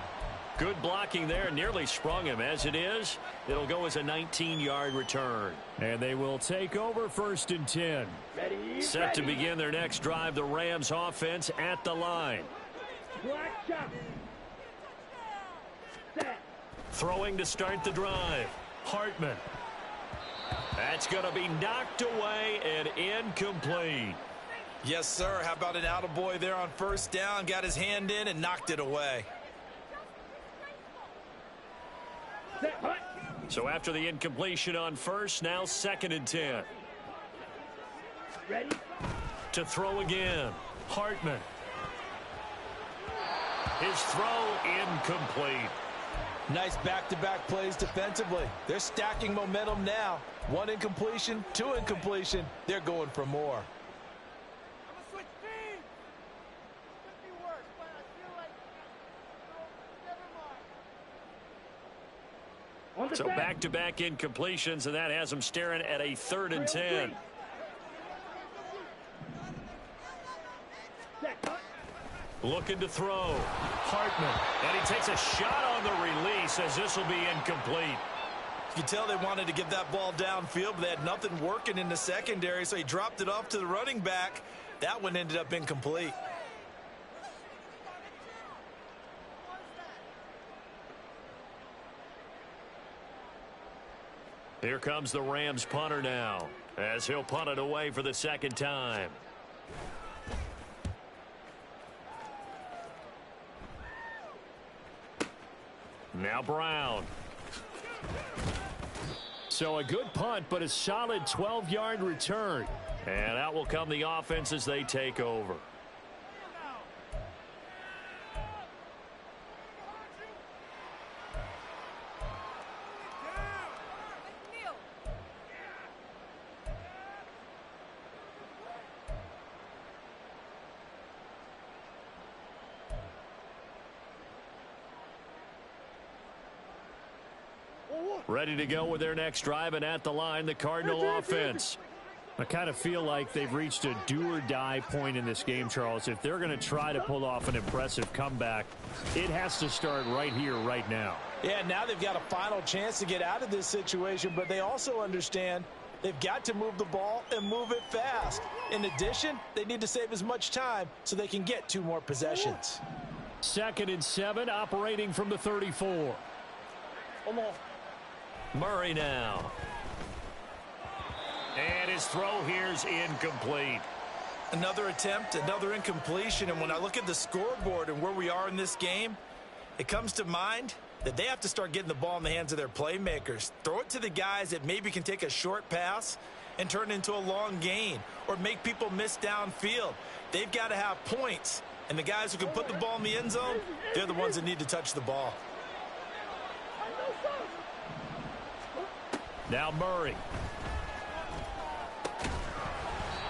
Speaker 1: Good blocking there, nearly sprung him. As it is, it'll go as a 19-yard return.
Speaker 5: And they will take over 1st and 10.
Speaker 1: Set to begin their next drive, the Rams offense at the line. Throwing to start the drive. Hartman. That's going to be knocked away and incomplete.
Speaker 3: Yes, sir. How about an attaboy there on first down? Got his hand in and knocked it away.
Speaker 1: So after the incompletion on first, now 2nd and 10.
Speaker 2: Ready?
Speaker 1: To throw again. Hartman. His throw incomplete.
Speaker 4: Nice back-to-back plays defensively. They're stacking momentum now. 1 incompletion, 2 incompletion. They're going for more.
Speaker 1: So back-to-back incompletions, and that has them staring at a 3rd and 10. Looking to throw. Hartman. And he takes a shot on the release as this will be incomplete.
Speaker 3: You can tell they wanted to get that ball downfield, but they had nothing working in the secondary, so he dropped it off to the running back. That one ended up incomplete.
Speaker 1: Here comes the Rams punter now, as he'll punt it away for the 2nd time. Now Brown.
Speaker 5: So a good punt, but a solid 12-yard return.
Speaker 1: And out will come the offense as they take over. Ready to go with their next drive, and at the line, the Cardinal offense.
Speaker 5: I kind of feel like they've reached a do-or-die point in this game, Charles. If they're going to try to pull off an impressive comeback, it has to start right here, right now.
Speaker 4: Yeah, now they've got a final chance to get out of this situation, but they also understand they've got to move the ball and move it fast. In addition, they need to save as much time so they can get 2 more possessions.
Speaker 5: 2nd and 7, operating from the 34.
Speaker 1: Murray now. And his throw here's incomplete.
Speaker 3: Another attempt, another incompletion, and when I look at the scoreboard and where we are in this game, it comes to mind that they have to start getting the ball in the hands of their playmakers. Throw it to the guys that maybe can take a short pass and turn it into a long gain or make people miss downfield. They've got to have points, and the guys who can put the ball in the end zone, they're the ones that need to touch the ball.
Speaker 5: Now Murray.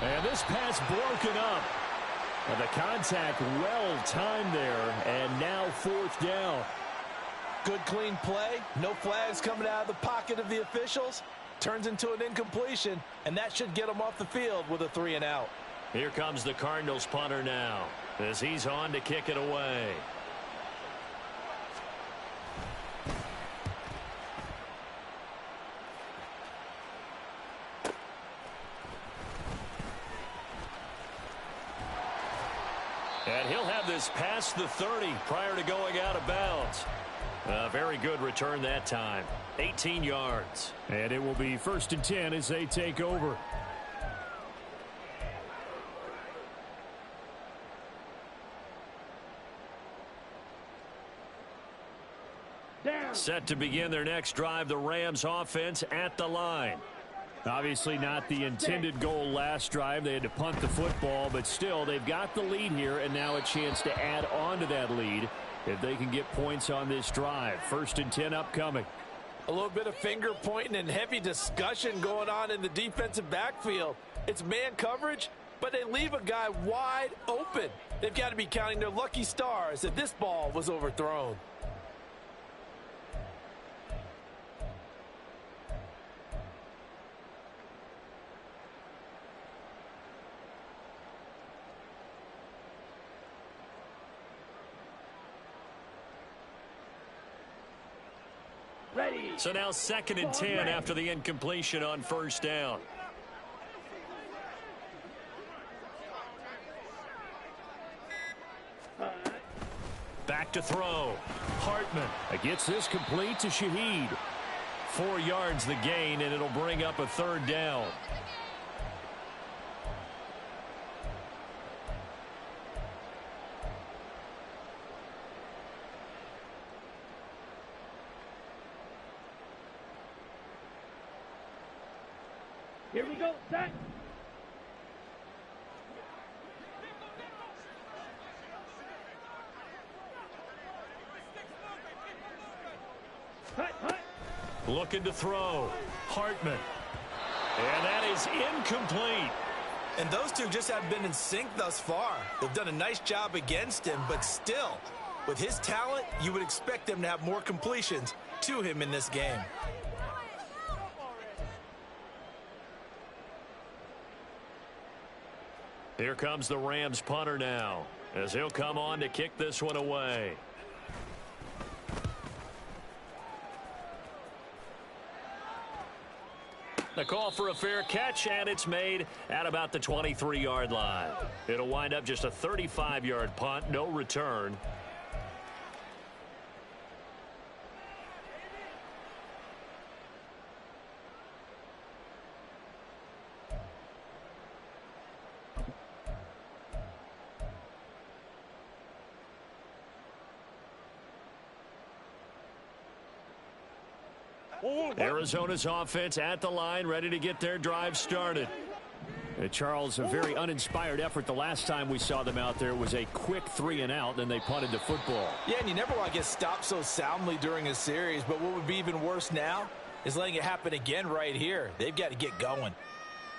Speaker 5: And this pass broken up. And the contact well timed there. And now 4th down.
Speaker 4: Good clean play. No flags coming out of the pocket of the officials. Turns into an incompletion. And that should get them off the field with a 3 and out.
Speaker 1: Here comes the Cardinals punter now as he's on to kick it away. And he'll have this past the 30 prior to going out of bounds. A very good return that time. 18 yards.
Speaker 5: And it will be 1st and 10 as they take over.
Speaker 1: Set to begin their next drive, the Rams offense at the line.
Speaker 5: Obviously not the intended goal last drive. They had to punt the football, but still they've got the lead here, and now a chance to add on to that lead if they can get points on this drive. 1st and 10 upcoming.
Speaker 4: A little bit of finger pointing and heavy discussion going on in the defensive backfield. It's man coverage, but they leave a guy wide open. They've got to be counting their lucky stars that this ball was overthrown.
Speaker 2: Ready.
Speaker 1: So now 2nd and 10 after the incompletion on 1st down. Back to throw. Hartman
Speaker 5: Gets this complete to Shaheed.
Speaker 1: 4 yards the gain, and it'll bring up a 3rd down.
Speaker 2: Here we go. Set. Hut.
Speaker 1: Looking to throw. Hartman. And that is incomplete.
Speaker 3: And those two just have been in sync thus far. They've done a nice job against him, but still, with his talent, you would expect them to have more completions to him in this game.
Speaker 1: Here comes the Rams punter now, as he'll come on to kick this one away. The call for a fair catch, and it's made at about the 23-yard line. It'll wind up just a 35-yard punt, no return. Arizona's offense at the line, ready to get their drive started.
Speaker 5: Charles, a very uninspired effort the last time we saw them out there. It was a quick 3 and out, then they punted the football.
Speaker 4: Yeah, and you never want to get stopped so soundly during a series, but what would be even worse now is letting it happen again right here. They've got to get going.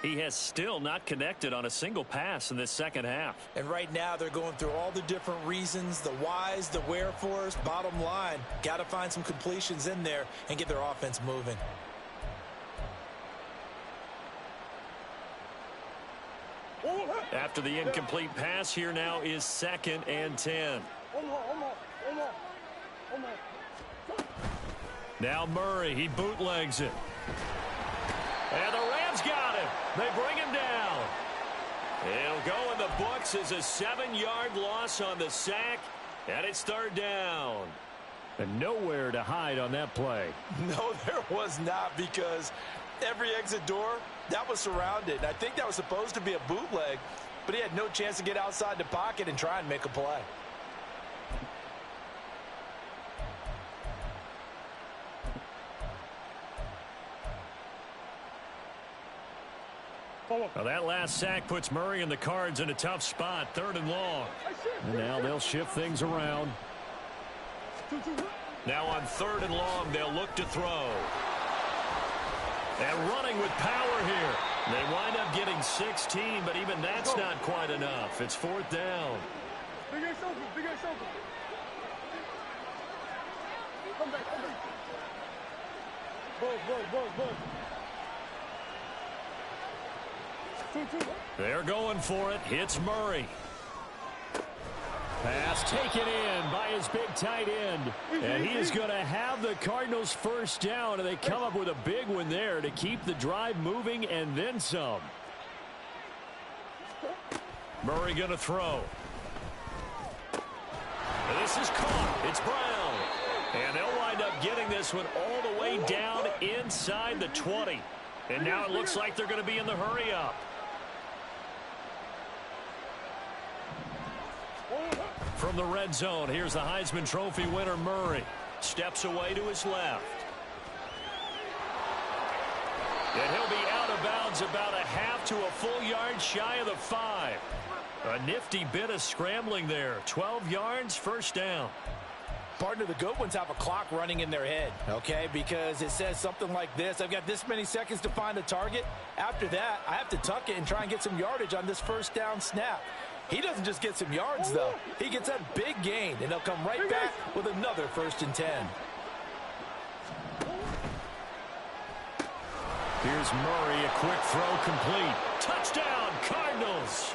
Speaker 1: He has still not connected on a single pass in this second half.
Speaker 3: And right now they're going through all the different reasons, the whys, the wherefores. Bottom line, got to find some completions in there and get their offense moving.
Speaker 1: After the incomplete pass, here now is 2nd and 10. Now Murray, he bootlegs it. And the Rams got him. They bring him down. It'll go in the books as a 7-yard loss on the sack, and it's 3rd down.
Speaker 5: And nowhere to hide on that play.
Speaker 4: No, there was not, because every exit door, that was surrounded. I think that was supposed to be a bootleg, but he had no chance to get outside the pocket and try and make a play.
Speaker 1: Well, that last sack puts Murray and the Cards in a tough spot, 3rd and long.
Speaker 5: And now they'll shift things around.
Speaker 1: Now on 3rd and long, they'll look to throw. And running with power here. They wind up getting 16, but even that's not quite enough. It's 4th down.
Speaker 2: Big ass open. Come back. Buzz. 2.
Speaker 1: They're going for it. Hits Murray.
Speaker 5: Pass taken in by his big tight end. And he is going to have the Cardinals first down, and they come up with a big one there to keep the drive moving and then some.
Speaker 1: Murray going to throw. This is caught. It's Brown. And they'll wind up getting this one all the way down inside the 20. And now it looks like they're going to be in the hurry-up. From the red zone, here's the Heisman Trophy winner, Murray. Steps away to his left. And he'll be out of is about a half to a full yard shy of the 5. A nifty bit of scrambling there. 12 yards, first down.
Speaker 4: Partner, the good ones have a clock running in their head, okay? Because it says something like this. I've got this many seconds to find a target. After that, I have to tuck it and try and get some yardage on this first down snap. He doesn't just get some yards, though. He gets that big gain, and he'll come right back with another 1st and 10.
Speaker 5: Here's Murray, a quick throw complete.
Speaker 1: Touchdown, Cardinals.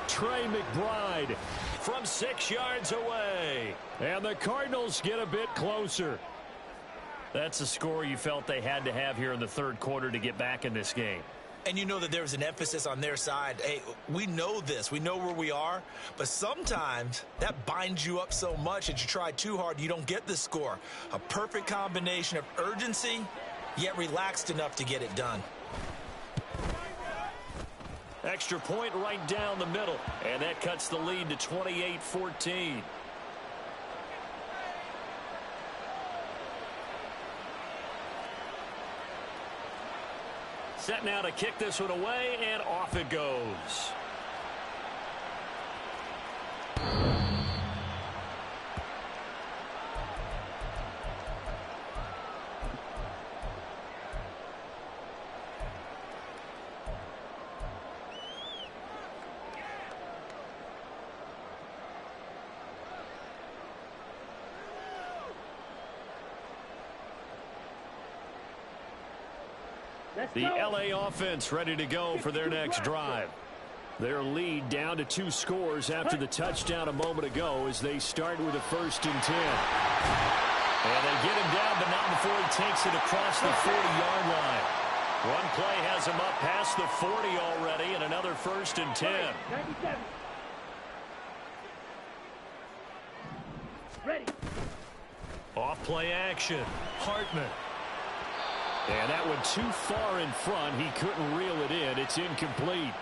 Speaker 5: Trey McBride
Speaker 1: From 6 yards away.
Speaker 5: and the Cardinals get a bit closer.
Speaker 1: That's a score you felt they had to have here in the 3rd quarter to get back in this game.
Speaker 3: And you know that there was an emphasis on their side. Hey, we know this. We know where we are. But sometimes that binds you up so much that you try too hard, you don't get the score. A perfect combination of urgency, yet relaxed enough to get it done.
Speaker 1: Extra point right down the middle. And that cuts the lead to 28-14. Set now to kick this one away, and off it goes. The LA offense ready to go for their next drive. Their lead down to 2 scores after the touchdown a moment ago as they start with a 1st and 10. And they get him down, but not before he takes it across the 40-yard line. One play has him up past the 40 already, and another 1st and 10.
Speaker 2: 97. Ready.
Speaker 1: Off play action. Hartman. And that one too far in front. He couldn't reel it in. It's incomplete.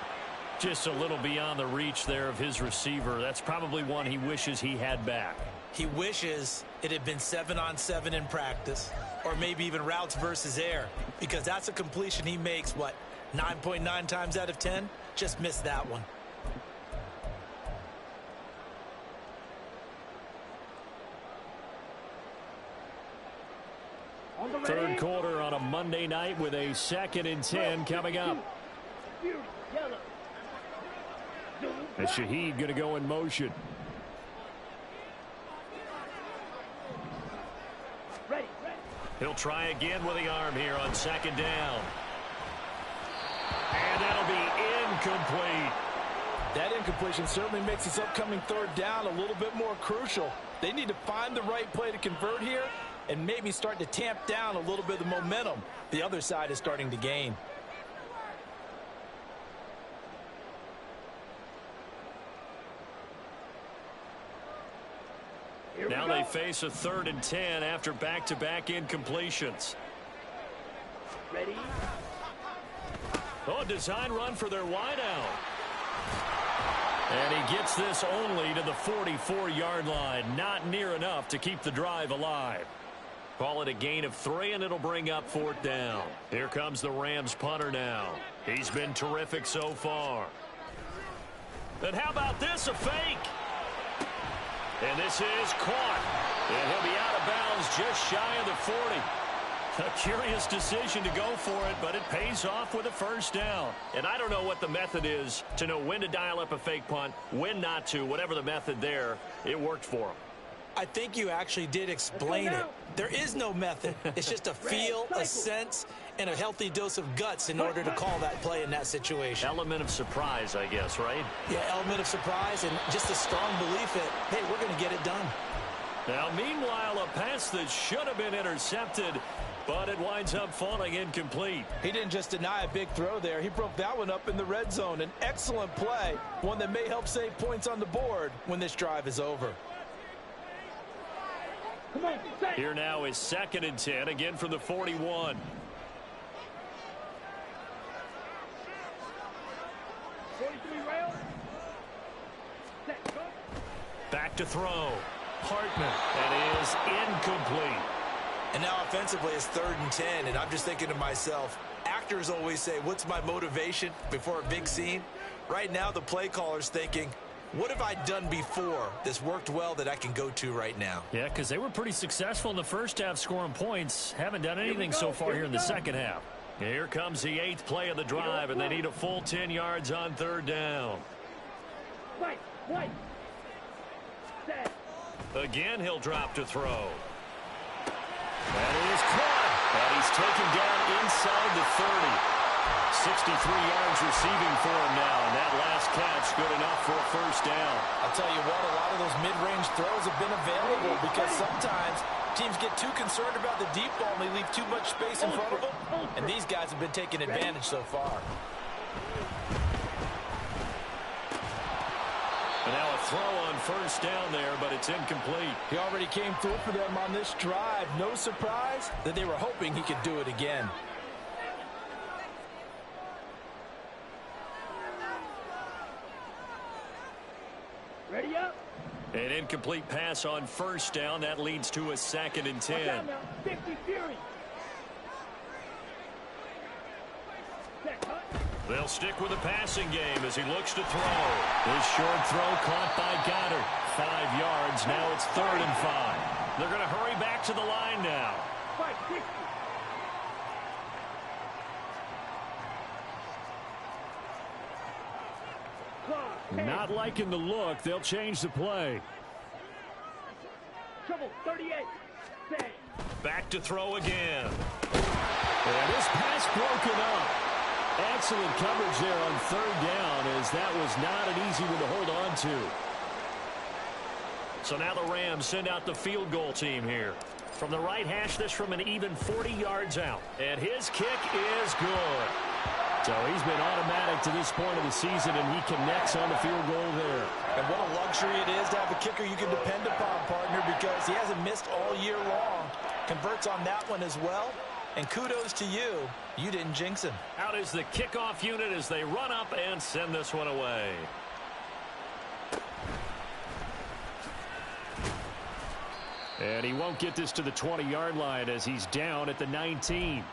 Speaker 1: Just a little beyond the reach there of his receiver. That's probably one he wishes he had back.
Speaker 3: He wishes it had been 7-on-7 in practice, or maybe even routes versus air, because that's a completion he makes, 9.9 times out of 10? Just missed that one.
Speaker 5: Third quarter on a Monday night with a 2nd and 10 coming up. And Shaheed going to go in motion.
Speaker 1: He'll try again with the arm here on 2nd down. And that'll be incomplete.
Speaker 4: That incompletion certainly makes this upcoming 3rd down a little bit more crucial. They need to find the right play to convert here and maybe start to tamp down a little bit of the momentum the other side is starting to gain.
Speaker 1: Now they face a 3rd and 10 after back-to-back incompletions.
Speaker 2: Ready.
Speaker 1: Oh, design run for their wideout. And he gets this only to the 44-yard line. Not near enough to keep the drive alive. Call it a gain of 3, and it'll bring up 4th down. Here comes the Rams punter now. He's been terrific so far. And how about this, a fake? And this is caught. And he'll be out of bounds just shy of the 40. A curious decision to go for it, but it pays off with a 1st down. And I don't know what the method is to know when to dial up a fake punt, when not to, whatever the method there, it worked for him.
Speaker 3: I think you actually did explain it. There is no method. It's just a feel, a sense, and a healthy dose of guts in order to call that play in that situation.
Speaker 1: Element of surprise, I guess, right?
Speaker 3: Yeah, element of surprise and just a strong belief that, hey, we're going to get it done.
Speaker 1: Now, meanwhile, a pass that should have been intercepted, but it winds up falling incomplete.
Speaker 4: He didn't just deny a big throw there. He broke that one up in the red zone. An excellent play, one that may help save points on the board when this drive is over.
Speaker 1: Here now is 2nd and 10, again from the 41. Back to throw. Hartman. That is incomplete.
Speaker 3: And now offensively it's 3rd and 10, and I'm just thinking to myself, act actors always say, what's my motivation before a big scene? Right now, the play caller's thinking, what have I done before that's worked well that I can go to right now?
Speaker 5: Yeah, because they were pretty successful in the first half scoring points. Haven't done anything so far here in the second half.
Speaker 1: Here comes the 8th play of the drive, and they need a full 10 yards on 3rd down.
Speaker 2: Right. Set.
Speaker 1: Again, he'll drop to throw. That is caught. And he's taken down inside the 30. 63 yards receiving for him now, and that last catch good enough for a first down.
Speaker 4: I'll tell you what, a lot of those mid-range throws have been available because sometimes teams get too concerned about the deep ball and they leave too much space in front of them, and these guys have been taking advantage so far.
Speaker 1: And now a throw on first down there, but it's incomplete.
Speaker 4: He already came through for them on this drive. No surprise that they were hoping he could do it again.
Speaker 2: Ready up.
Speaker 1: An incomplete pass on first down. That leads to a 2nd and 10.
Speaker 2: 50 Fury. Set, cut.
Speaker 1: They'll stick with the passing game as he looks to throw. His short throw caught by Goddard. 5 yards. Now it's 3rd and 5. They're going to hurry back to the line now.
Speaker 2: 560.
Speaker 5: Not liking the look. They'll change the play.
Speaker 2: Trouble 38. Set.
Speaker 1: Back to throw again.
Speaker 5: And this pass broken up. Excellent coverage there on 3rd down, as that was not an easy one to hold on to.
Speaker 1: So now the Rams send out the field goal team here. From the right hash, this from an even 40 yards out. And his kick is good.
Speaker 5: So he's been automatic to this point of the season, and he connects on the field goal there.
Speaker 4: And what a luxury it is to have a kicker you can depend upon, partner, because he hasn't missed all year long. Converts on that one as well. And kudos to you. You didn't jinx him.
Speaker 1: Out is the kickoff unit as they run up and send this one away.
Speaker 5: And he won't get this to the 20-yard line as he's down at the 19.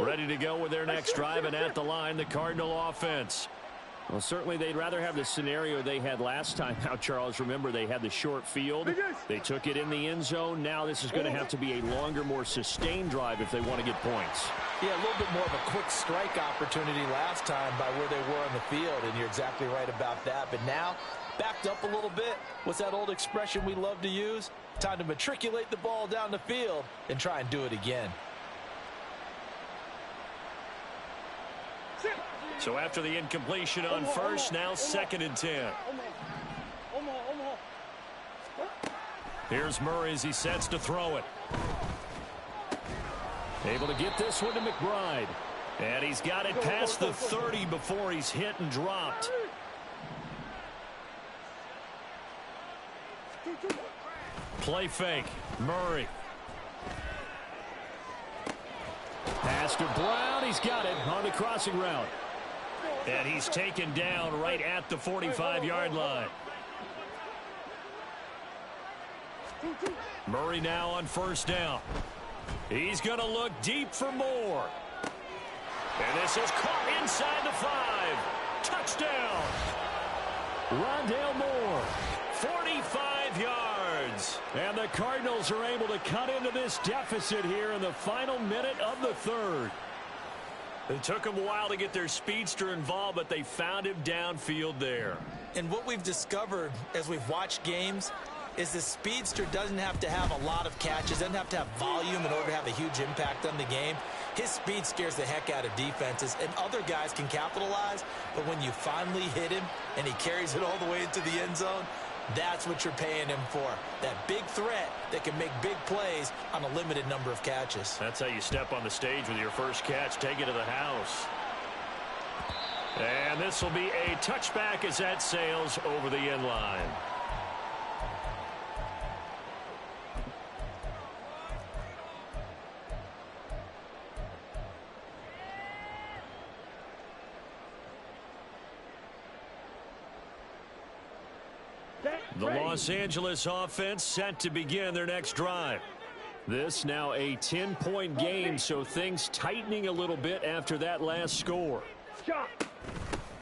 Speaker 1: Ready to go with their next drive, and at the line, the Cardinal offense.
Speaker 5: Well, certainly they'd rather have the scenario they had last time out, Charles. Remember, they had the short field. They took it in the end zone. Now this is going to have to be a longer, more sustained drive if they want to get points.
Speaker 4: Yeah, a little bit more of a quick strike opportunity last time by where they were on the field, and you're exactly right about that. But now, backed up a little bit. What's that old expression we love to use? Time to matriculate the ball down the field and try and do it again.
Speaker 1: So after the incompletion on first, now 2nd and 10. Here's Murray as he sets to throw it.
Speaker 5: Able to get this one to McBride.
Speaker 1: And he's got it past the 30 before he's hit and dropped. Play fake. Murray.
Speaker 5: Pass to Brown. He's got it on the crossing route.
Speaker 1: And he's taken down right at the 45-yard line. Murray now on first down. He's going to look deep for more. And this is caught inside the 5. Touchdown.
Speaker 5: Rondale Moore.
Speaker 1: 45 yards.
Speaker 5: And the Cardinals are able to cut into this deficit here in the final minute of the 3rd.
Speaker 1: It took them a while to get their speedster involved, but they found him downfield there.
Speaker 3: And what we've discovered as we've watched games is the speedster doesn't have to have a lot of catches, doesn't have to have volume in order to have a huge impact on the game. His speed scares the heck out of defenses, and other guys can capitalize, but when you finally hit him and he carries it all the way into the end zone, that's what you're paying him for. That big threat that can make big plays on a limited number of catches.
Speaker 1: That's how you step on the stage with your first catch. Take it to the house. And this will be a touchback as that sails over the end line. The Los Angeles offense set to begin their next drive.
Speaker 5: This now a 10-point game, so things tightening a little bit after that last score.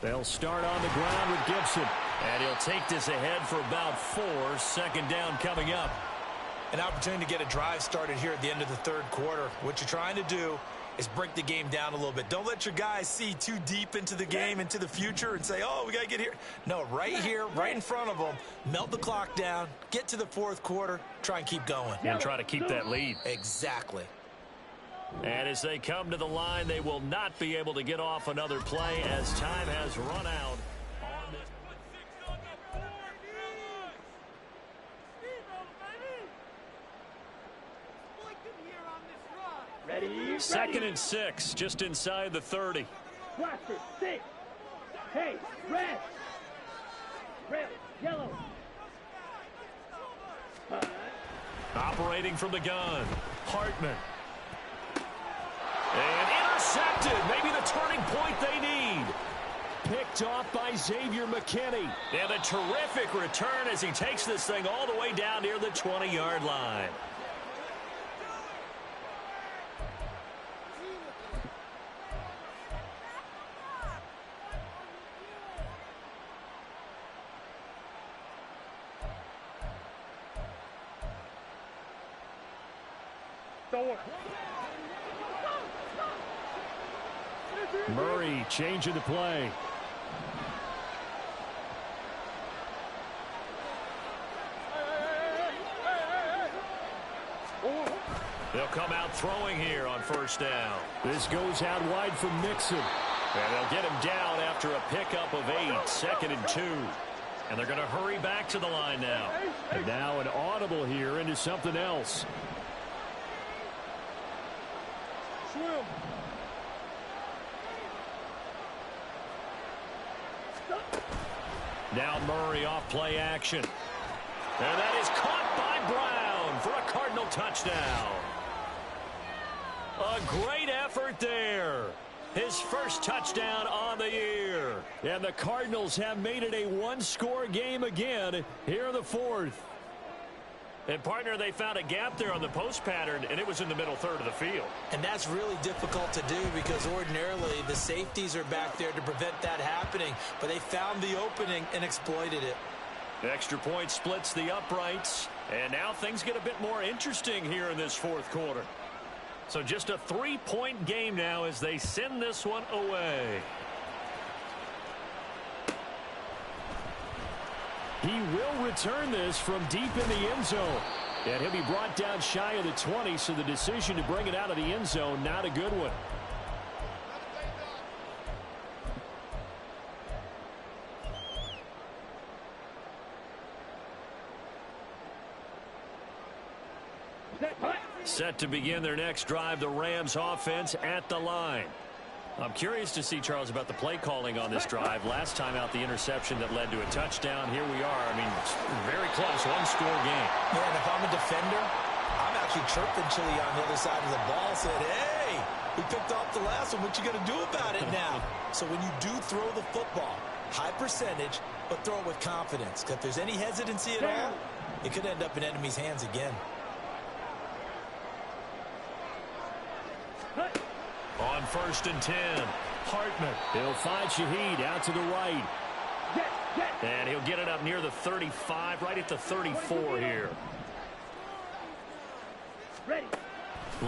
Speaker 1: They'll start on the ground with Gibson. And he'll take this ahead for about 4. Second down coming up.
Speaker 3: An opportunity to get a drive started here at the end of the third quarter. What you're trying to do is break the game down a little bit. Don't let your guys see too deep into the game, into the future, and say, oh, we got to get here. No, right here, right in front of them, melt the clock down, get to the fourth quarter, try and keep going.
Speaker 1: And try to keep that lead.
Speaker 3: Exactly.
Speaker 1: And as they come to the line, they will not be able to get off another play as time has run out.
Speaker 2: Ready.
Speaker 1: Second and 6, just inside the 30.
Speaker 2: Blaster, 6. Hey, red. Red, yellow.
Speaker 1: Operating from the gun, Hartman. And intercepted. Maybe the turning point they need.
Speaker 5: Picked off by Xavier McKinney.
Speaker 1: And a terrific return as he takes this thing all the way down near the 20-yard line.
Speaker 5: Murray changing the play.
Speaker 1: They'll come out throwing here on first down.
Speaker 5: This goes out wide for Mixon.
Speaker 1: And they'll get him down after a pickup of 8, second and 2. And they're going to hurry back to the line now.
Speaker 5: And now an audible here into something else.
Speaker 1: Now Murray off play action. And that is caught by Brown for a Cardinal touchdown. A great effort there. His first touchdown on the year.
Speaker 5: And the Cardinals have made it a one-score game again here in the fourth.
Speaker 1: And, partner, they found a gap there on the post pattern, and it was in the middle third of the field.
Speaker 3: And that's really difficult to do because ordinarily the safeties are back there to prevent that happening. But they found the opening and exploited it.
Speaker 1: The extra point splits the uprights. And now things get a bit more interesting here in this fourth quarter. So just a 3-point game now as they send this one away.
Speaker 5: He will return this from deep in the end zone. And he'll be brought down shy of the 20, so the decision to bring it out of the end zone, not a good one.
Speaker 1: Set to begin their next drive, the Rams offense at the line. I'm curious to see, Charles, about the play calling on this drive. Last time out, the interception that led to a touchdown. Here we are. I mean, it's very close, one-score game.
Speaker 3: Yeah, and if I'm a defender, I'm actually chirping Chili on the other side of the ball, said, hey, we picked off the last one. What you going to do about it now? So when you do throw the football, high percentage, but throw it with confidence. Because if there's any hesitancy at all, it could end up in enemy's hands again.
Speaker 1: On first and 10, Hartman.
Speaker 5: He'll find Shaheed out to the right.
Speaker 1: And he'll get it up near the 35, right at the 34 here.
Speaker 2: Ready.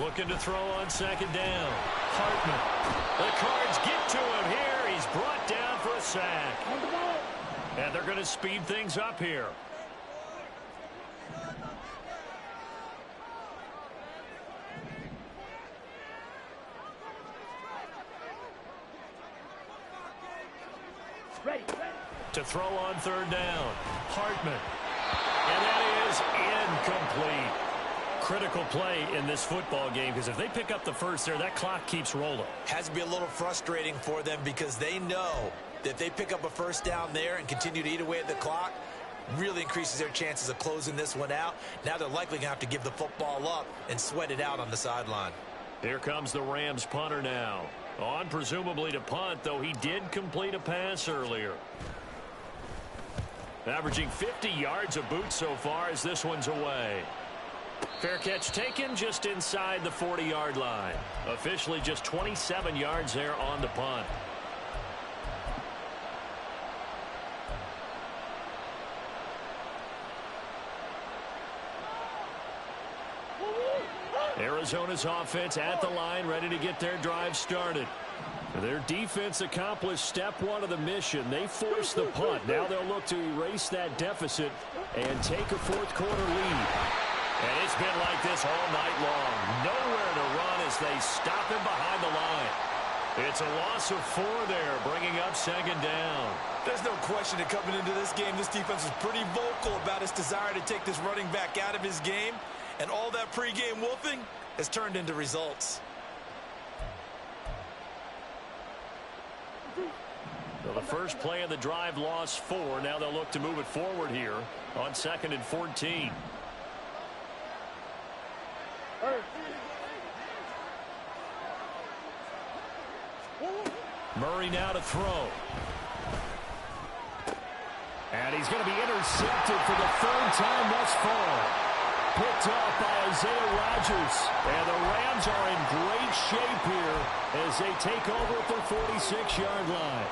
Speaker 1: Looking to throw on second down. Hartman. The Cards get to him here. He's brought down for a sack.
Speaker 2: On the ball.
Speaker 1: And they're going to speed things up here.
Speaker 2: Ready.
Speaker 1: To throw on third down. Hartman. And that is incomplete. Critical play in this football game because if they pick up the first there, that clock keeps rolling.
Speaker 3: Has to be a little frustrating for them because they know that if they pick up a first down there and continue to eat away at the clock, really increases their chances of closing this one out. Now they're likely going to have to give the football up and sweat it out on the sideline.
Speaker 1: Here comes the Rams punter now. On presumably to punt, though he did complete a pass earlier. Averaging 50 yards a boot so far as this one's away. Fair catch taken just inside the 40-yard line. Officially just 27 yards there on the punt. Arizona's offense at the line, ready to get their drive started. Their defense accomplished step one of the mission. They forced the punt. Now they'll look to erase that deficit and take a fourth-quarter lead. And it's been like this all night long. Nowhere to run as they stop him behind the line. It's a loss of 4 there, bringing up second down.
Speaker 3: There's no question that coming into this game, this defense was pretty vocal about its desire to take this running back out of his game. And all that pregame wolfing has turned into results.
Speaker 1: So the first play of the drive lost 4. Now they'll look to move it forward here on 2nd and 14. Murray now to throw. And he's going to be intercepted for the 3rd time thus far. Picked up by Isaiah Rodgers. And the Rams are in great shape here as they take over at their 46-yard line.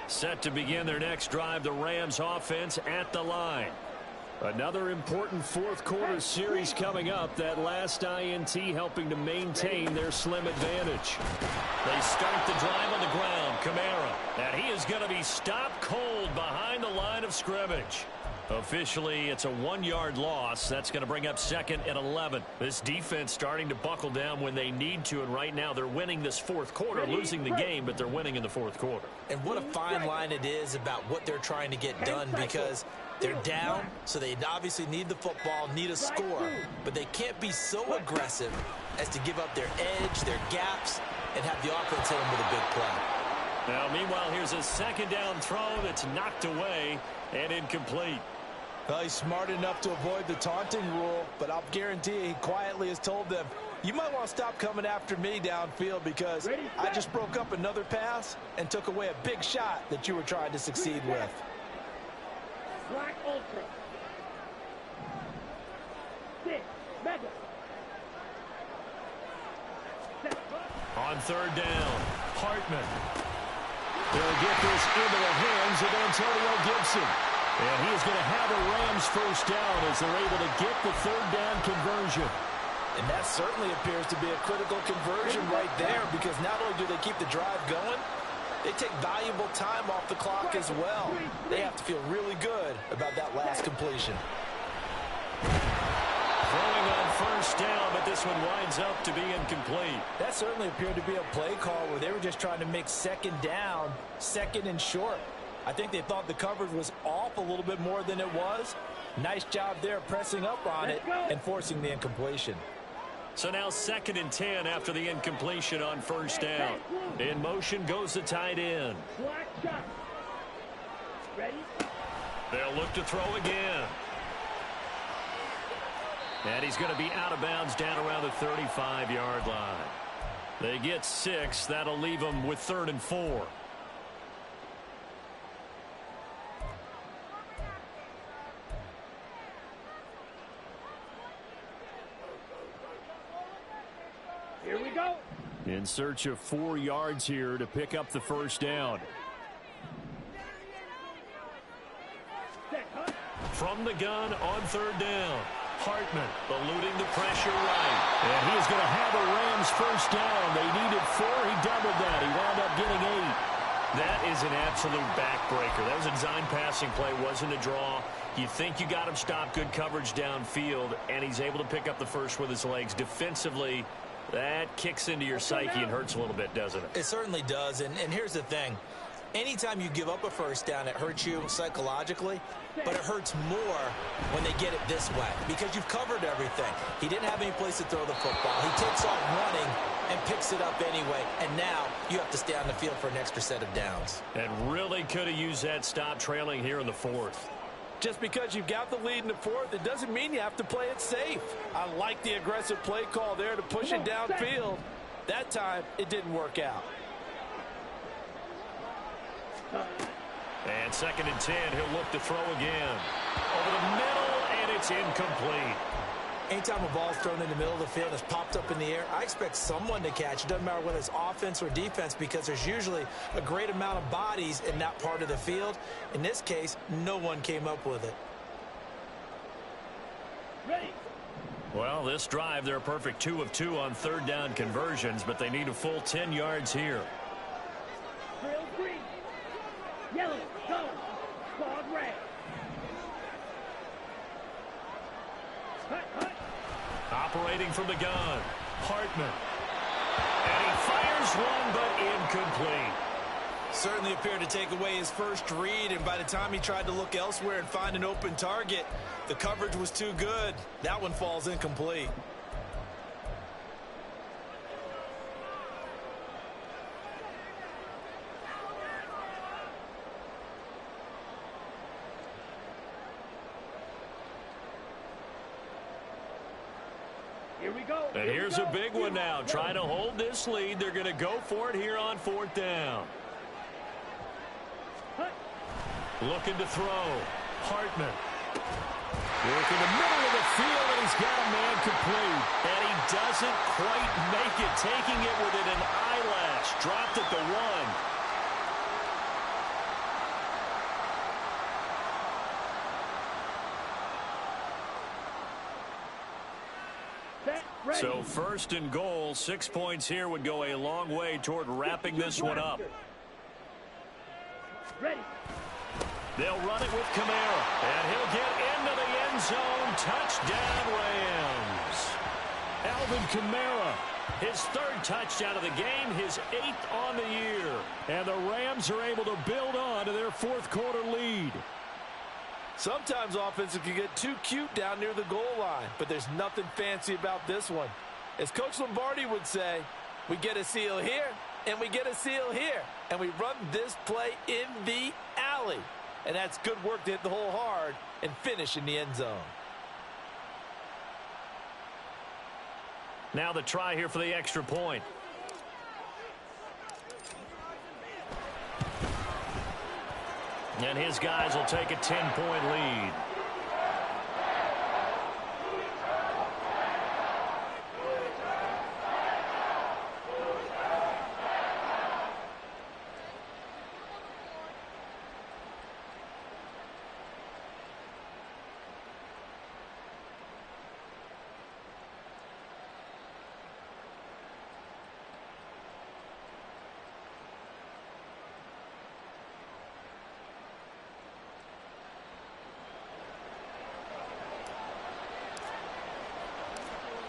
Speaker 1: Set to begin their next drive, the Rams offense at the line. Another important fourth-quarter series coming up. That last INT helping to maintain their slim advantage. They start the drive on the ground. Kamara. And he is going to be stopped cold behind the line of scrimmage. Officially, it's a 1-yard loss. That's going to bring up 2nd and 11. This defense starting to buckle down when they need to, and right now they're winning this fourth quarter, losing the game, but they're winning in the fourth quarter.
Speaker 3: And what a fine line it is about what they're trying to get done, because they're down, so they obviously need the football, need a score, but they can't be so aggressive as to give up their edge, their gaps, and have the offense hit them with a big play.
Speaker 1: Now, meanwhile, here's a 2nd down throw that's knocked away and incomplete.
Speaker 4: Well, he's smart enough to avoid the taunting rule, but I'll guarantee he quietly has told them, you might want to stop coming after me downfield because I just broke up another pass and took away a big shot that you were trying to succeed with.
Speaker 2: Black Ultra. 6. Mega.
Speaker 1: On 3rd down, Hartman. They'll get this into the hands of Antonio Gibson. And he is going to have a Rams first down as they're able to get the 3rd down conversion.
Speaker 4: And that certainly appears to be a critical conversion right there, because not only do they keep the drive going, they take valuable time off the clock as well. They have to feel really good about that last completion.
Speaker 1: Throwing on 1st down, but this one winds up to be incomplete.
Speaker 4: That certainly appeared to be a play call where they were just trying to make 2nd down, 2nd and short. I think they thought the coverage was off a little bit more than it was. Nice job there pressing up on it and forcing the incompletion.
Speaker 1: So now 2nd and 10 after the incompletion on 1st down. In motion goes the tight end.
Speaker 2: Black shot. Ready?
Speaker 1: They'll look to throw again. And he's going to be out of bounds down around the 35-yard line. They get 6. That'll leave them with 3rd and 4.
Speaker 2: Here we go.
Speaker 5: In search of 4 yards here to pick up the first down.
Speaker 1: From the gun on 3rd down. Hartman eluding the pressure right. And he is going to have a Rams first down. They needed 4. He doubled that. He wound up getting 8. That is an absolute backbreaker. That was a design passing play. Wasn't a draw. You think you got him stopped. Good coverage downfield. And he's able to pick up the first with his legs. Defensively, that kicks into your psyche and hurts a little bit, doesn't it?
Speaker 3: It certainly does. And here's the thing. Anytime you give up a first down, it hurts you psychologically, but it hurts more when they get it this way because you've covered everything. He didn't have any place to throw the football. He takes off running and picks it up anyway, and now you have to stay on the field for an extra set of downs.
Speaker 1: And really could have used that stop trailing here in the 4th.
Speaker 4: Just because you've got the lead in the fourth, it doesn't mean you have to play it safe. I like the aggressive play call there to push it downfield. That time, it didn't work out.
Speaker 1: And 2nd and 10, he'll look to throw again. Over the middle, and it's incomplete.
Speaker 3: Anytime a ball's thrown in the middle of the field and it's popped up in the air, I expect someone to catch. It doesn't matter whether it's offense or defense because there's usually a great amount of bodies in that part of the field. In this case, no one came up with it.
Speaker 2: Ready.
Speaker 1: Well, this drive, they're a perfect 2 of 2 on 3rd down conversions, but they need a full 10 yards here.
Speaker 2: Drill green. Yellow. Go. Squad red. Hut, hut.
Speaker 1: Operating from the gun, Hartman. And he fires one, but incomplete.
Speaker 3: Certainly appeared to take away his first read, and by the time he tried to look elsewhere and find an open target, the coverage was too good. That one falls incomplete.
Speaker 2: Here we go.
Speaker 1: And here's a big one now. Trying to hold this lead. They're going to go for it here on 4th down. Looking to throw. Hartman. Working the middle of the field, and he's got a man complete. And he doesn't quite make it. Taking it within an eyelash. Dropped at the 1. So 1st and goal, 6 points here would go a long way toward wrapping this one up.
Speaker 2: Ready.
Speaker 1: They'll run it with Kamara, and he'll get into the end zone. Touchdown, Rams. Alvin Kamara, his 3rd touchdown of the game, his 8th on the year. And the Rams are able to build on to their 4th quarter lead.
Speaker 4: Sometimes offenses can get too cute down near the goal line, but there's nothing fancy about this one. As Coach Lombardi would say, we get a seal here, and we get a seal here, and we run this play in the alley. And that's good work to hit the hole hard and finish in the end zone.
Speaker 1: Now the try here for the extra point. And his guys will take a 10-point lead.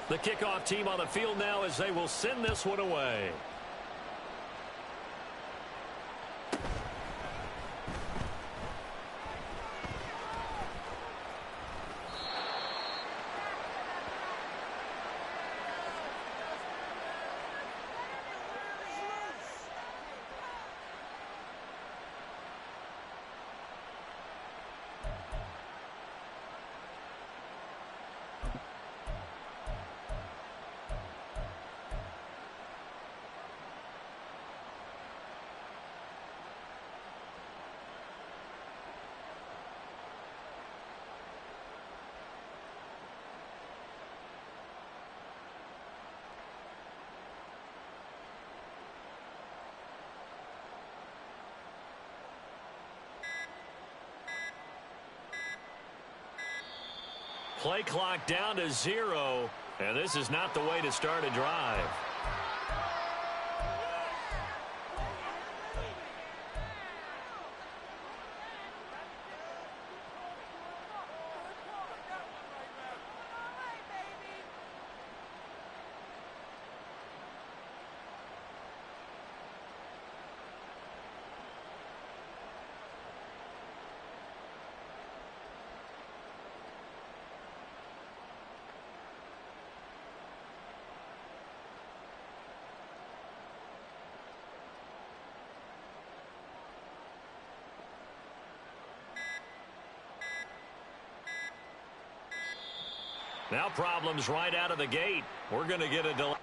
Speaker 1: The kickoff team on the field now as they will send this one away. Play clock down to 0, and this is not the way to start a drive. Now problems right out of the gate. We're going to get a delay.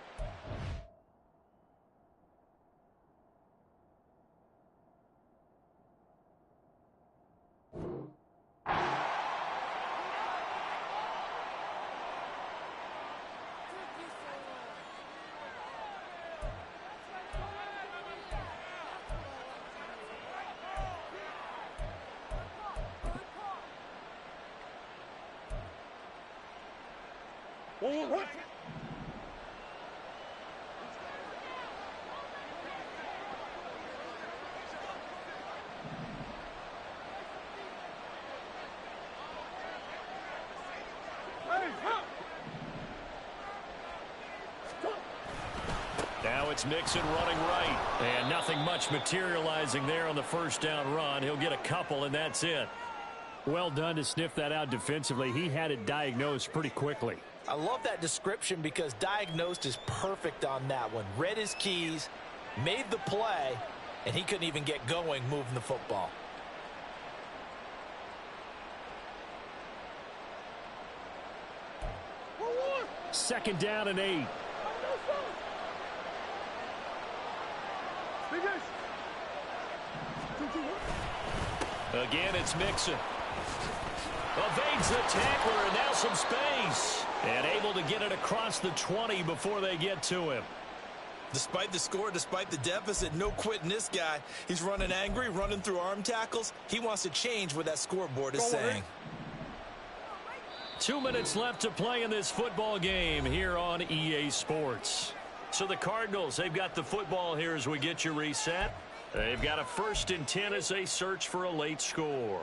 Speaker 2: What?
Speaker 1: Now it's Mixon running right. And nothing much materializing there on the first down run. He'll get a couple, and that's it.
Speaker 5: Well done to sniff that out defensively. He had it diagnosed pretty quickly.
Speaker 4: I love that description because diagnosed is perfect on that one. Read his keys, made the play, and he couldn't even get going moving the football.
Speaker 5: Second down and 8.
Speaker 1: Again, it's Mixon. Evades the tackler, and now some space. And able to get it across the 20 before they get to him.
Speaker 3: Despite the score, despite the deficit, no quitting this guy. He's running angry, running through arm tackles. He wants to change what that scoreboard is saying.
Speaker 1: 2 minutes left to play in this football game here on EA Sports. So the Cardinals, they've got the football here as we get you reset. They've got a 1st and 10 as they search for a late score.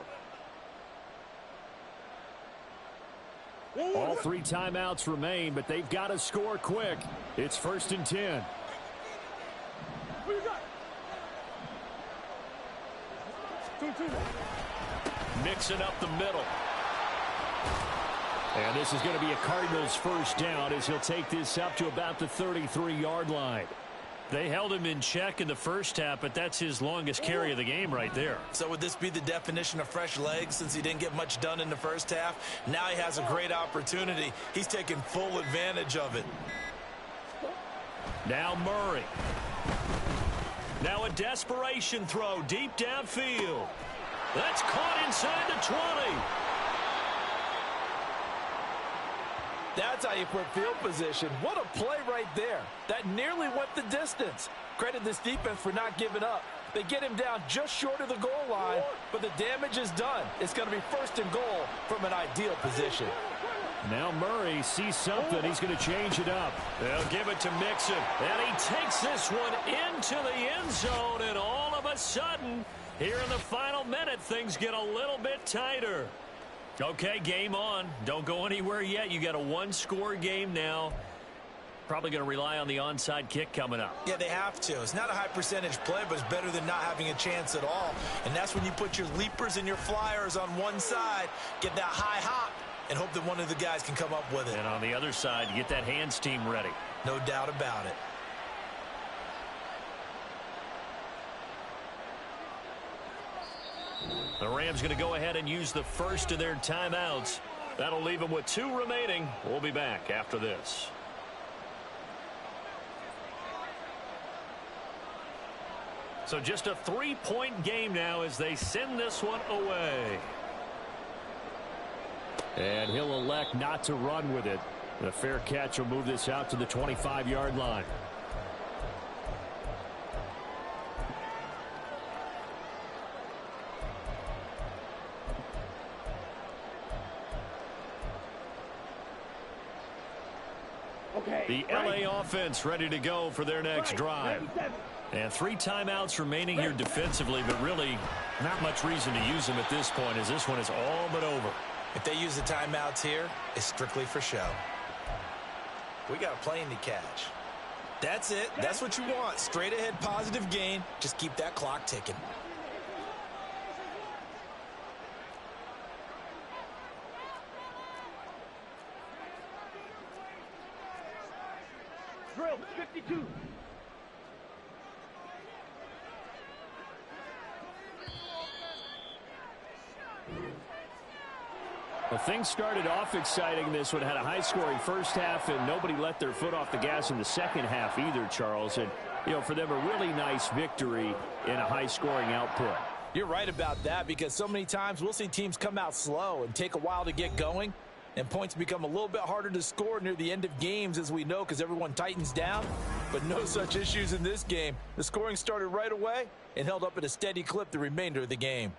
Speaker 5: All 3 timeouts remain, but they've got to score quick. It's 1st and 10.
Speaker 1: Mixing up the middle.
Speaker 5: And this is going to be a Cardinals first down as he'll take this up to about the 33-yard line.
Speaker 1: They held him in check in the first half, but that's his longest carry of the game right there.
Speaker 3: So would this be the definition of fresh legs since he didn't get much done in the first half? Now he has a great opportunity. He's taking full advantage of it.
Speaker 1: Now Murray. Now a desperation throw deep downfield. That's caught inside the 20.
Speaker 4: That's how you put field position. What a play right there. That nearly went the distance. Credit this defense for not giving up. They get him down just short of the goal line, but the damage is done. It's going to be 1st and goal from an ideal position.
Speaker 5: Now Murray sees something. He's going to change it up.
Speaker 1: They'll give it to Mixon. And he takes this one into the end zone. And all of a sudden, here in the final minute, things get a little bit tighter. Okay, game on. Don't go anywhere yet. You got a 1-score game now. Probably going to rely on the onside kick coming up.
Speaker 3: Yeah, they have to. It's not a high percentage play, but it's better than not having a chance at all. And that's when you put your leapers and your flyers on one side, get that high hop, and hope that one of the guys can come up with it.
Speaker 1: And on the other side, you get that hands team ready.
Speaker 3: No doubt about it.
Speaker 1: The Rams going to go ahead and use the first of their timeouts. That'll leave them with 2 remaining. We'll be back after this. So just a 3-point game now as they send this one away.
Speaker 5: And he'll elect not to run with it. The fair catch will move this out to the 25-yard line.
Speaker 2: Okay.
Speaker 1: The LA offense ready to go for their next drive. And 3 timeouts remaining here defensively, but really not much reason to use them at this point as this one is all but over.
Speaker 3: If they use the timeouts here, it's strictly for show. We got a plane to catch. That's it. That's what you want. Straight ahead positive gain. Just keep that clock ticking.
Speaker 2: Drill 52.
Speaker 5: A things started off exciting. This one had a high-scoring first half, and nobody let their foot off the gas in the second half either, Charles. And, for them, a really nice victory in a high-scoring output.
Speaker 4: You're right about that, because so many times we'll see teams come out slow and take a while to get going, and points become a little bit harder to score near the end of games, as we know, because everyone tightens down. But no such issues in this game. The scoring started right away and held up at a steady clip the remainder of the game.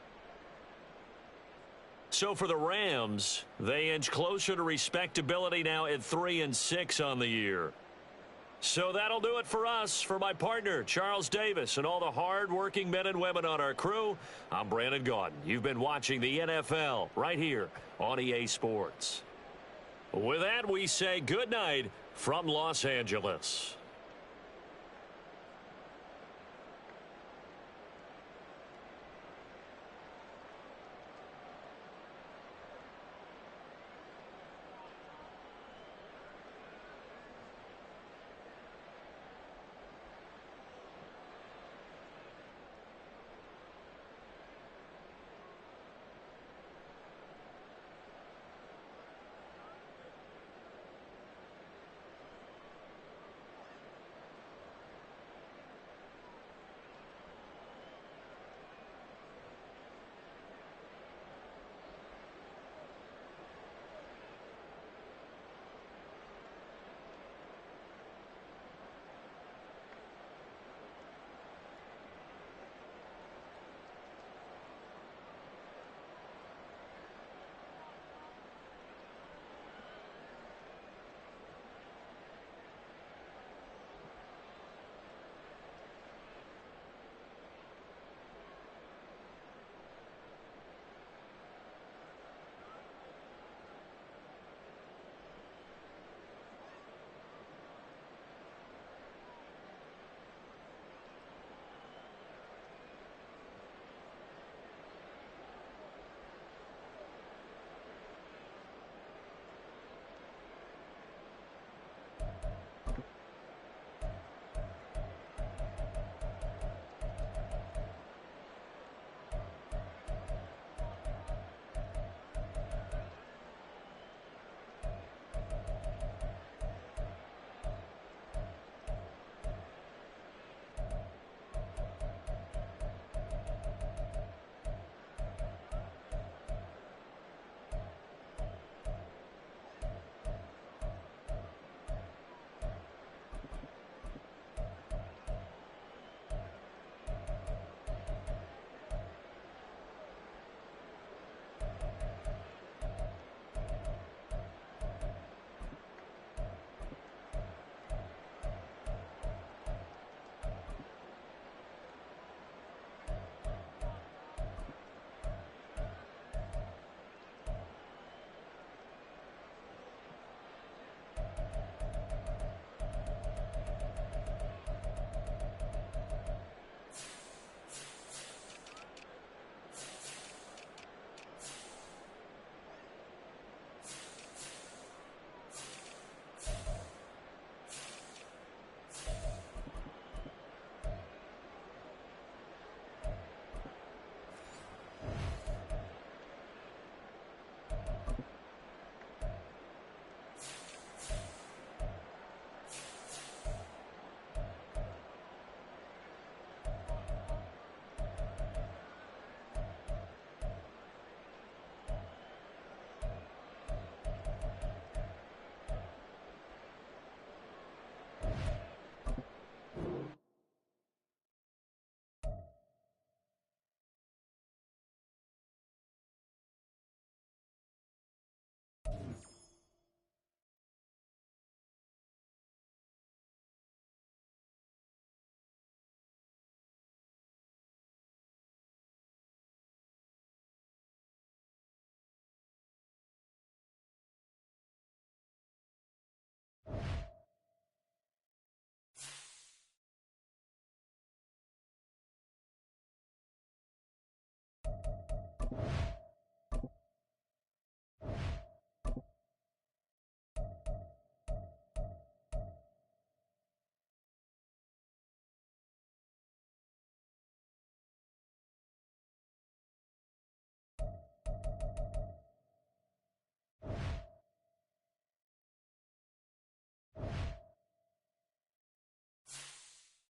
Speaker 1: So for the Rams, they inch closer to respectability now at 3-6 on the year. So that'll do it for us. For my partner, Charles Davis, and all the hard-working men and women on our crew, I'm Brandon Gaudin. You've been watching the NFL right here on EA Sports. With that, we say good night from Los Angeles.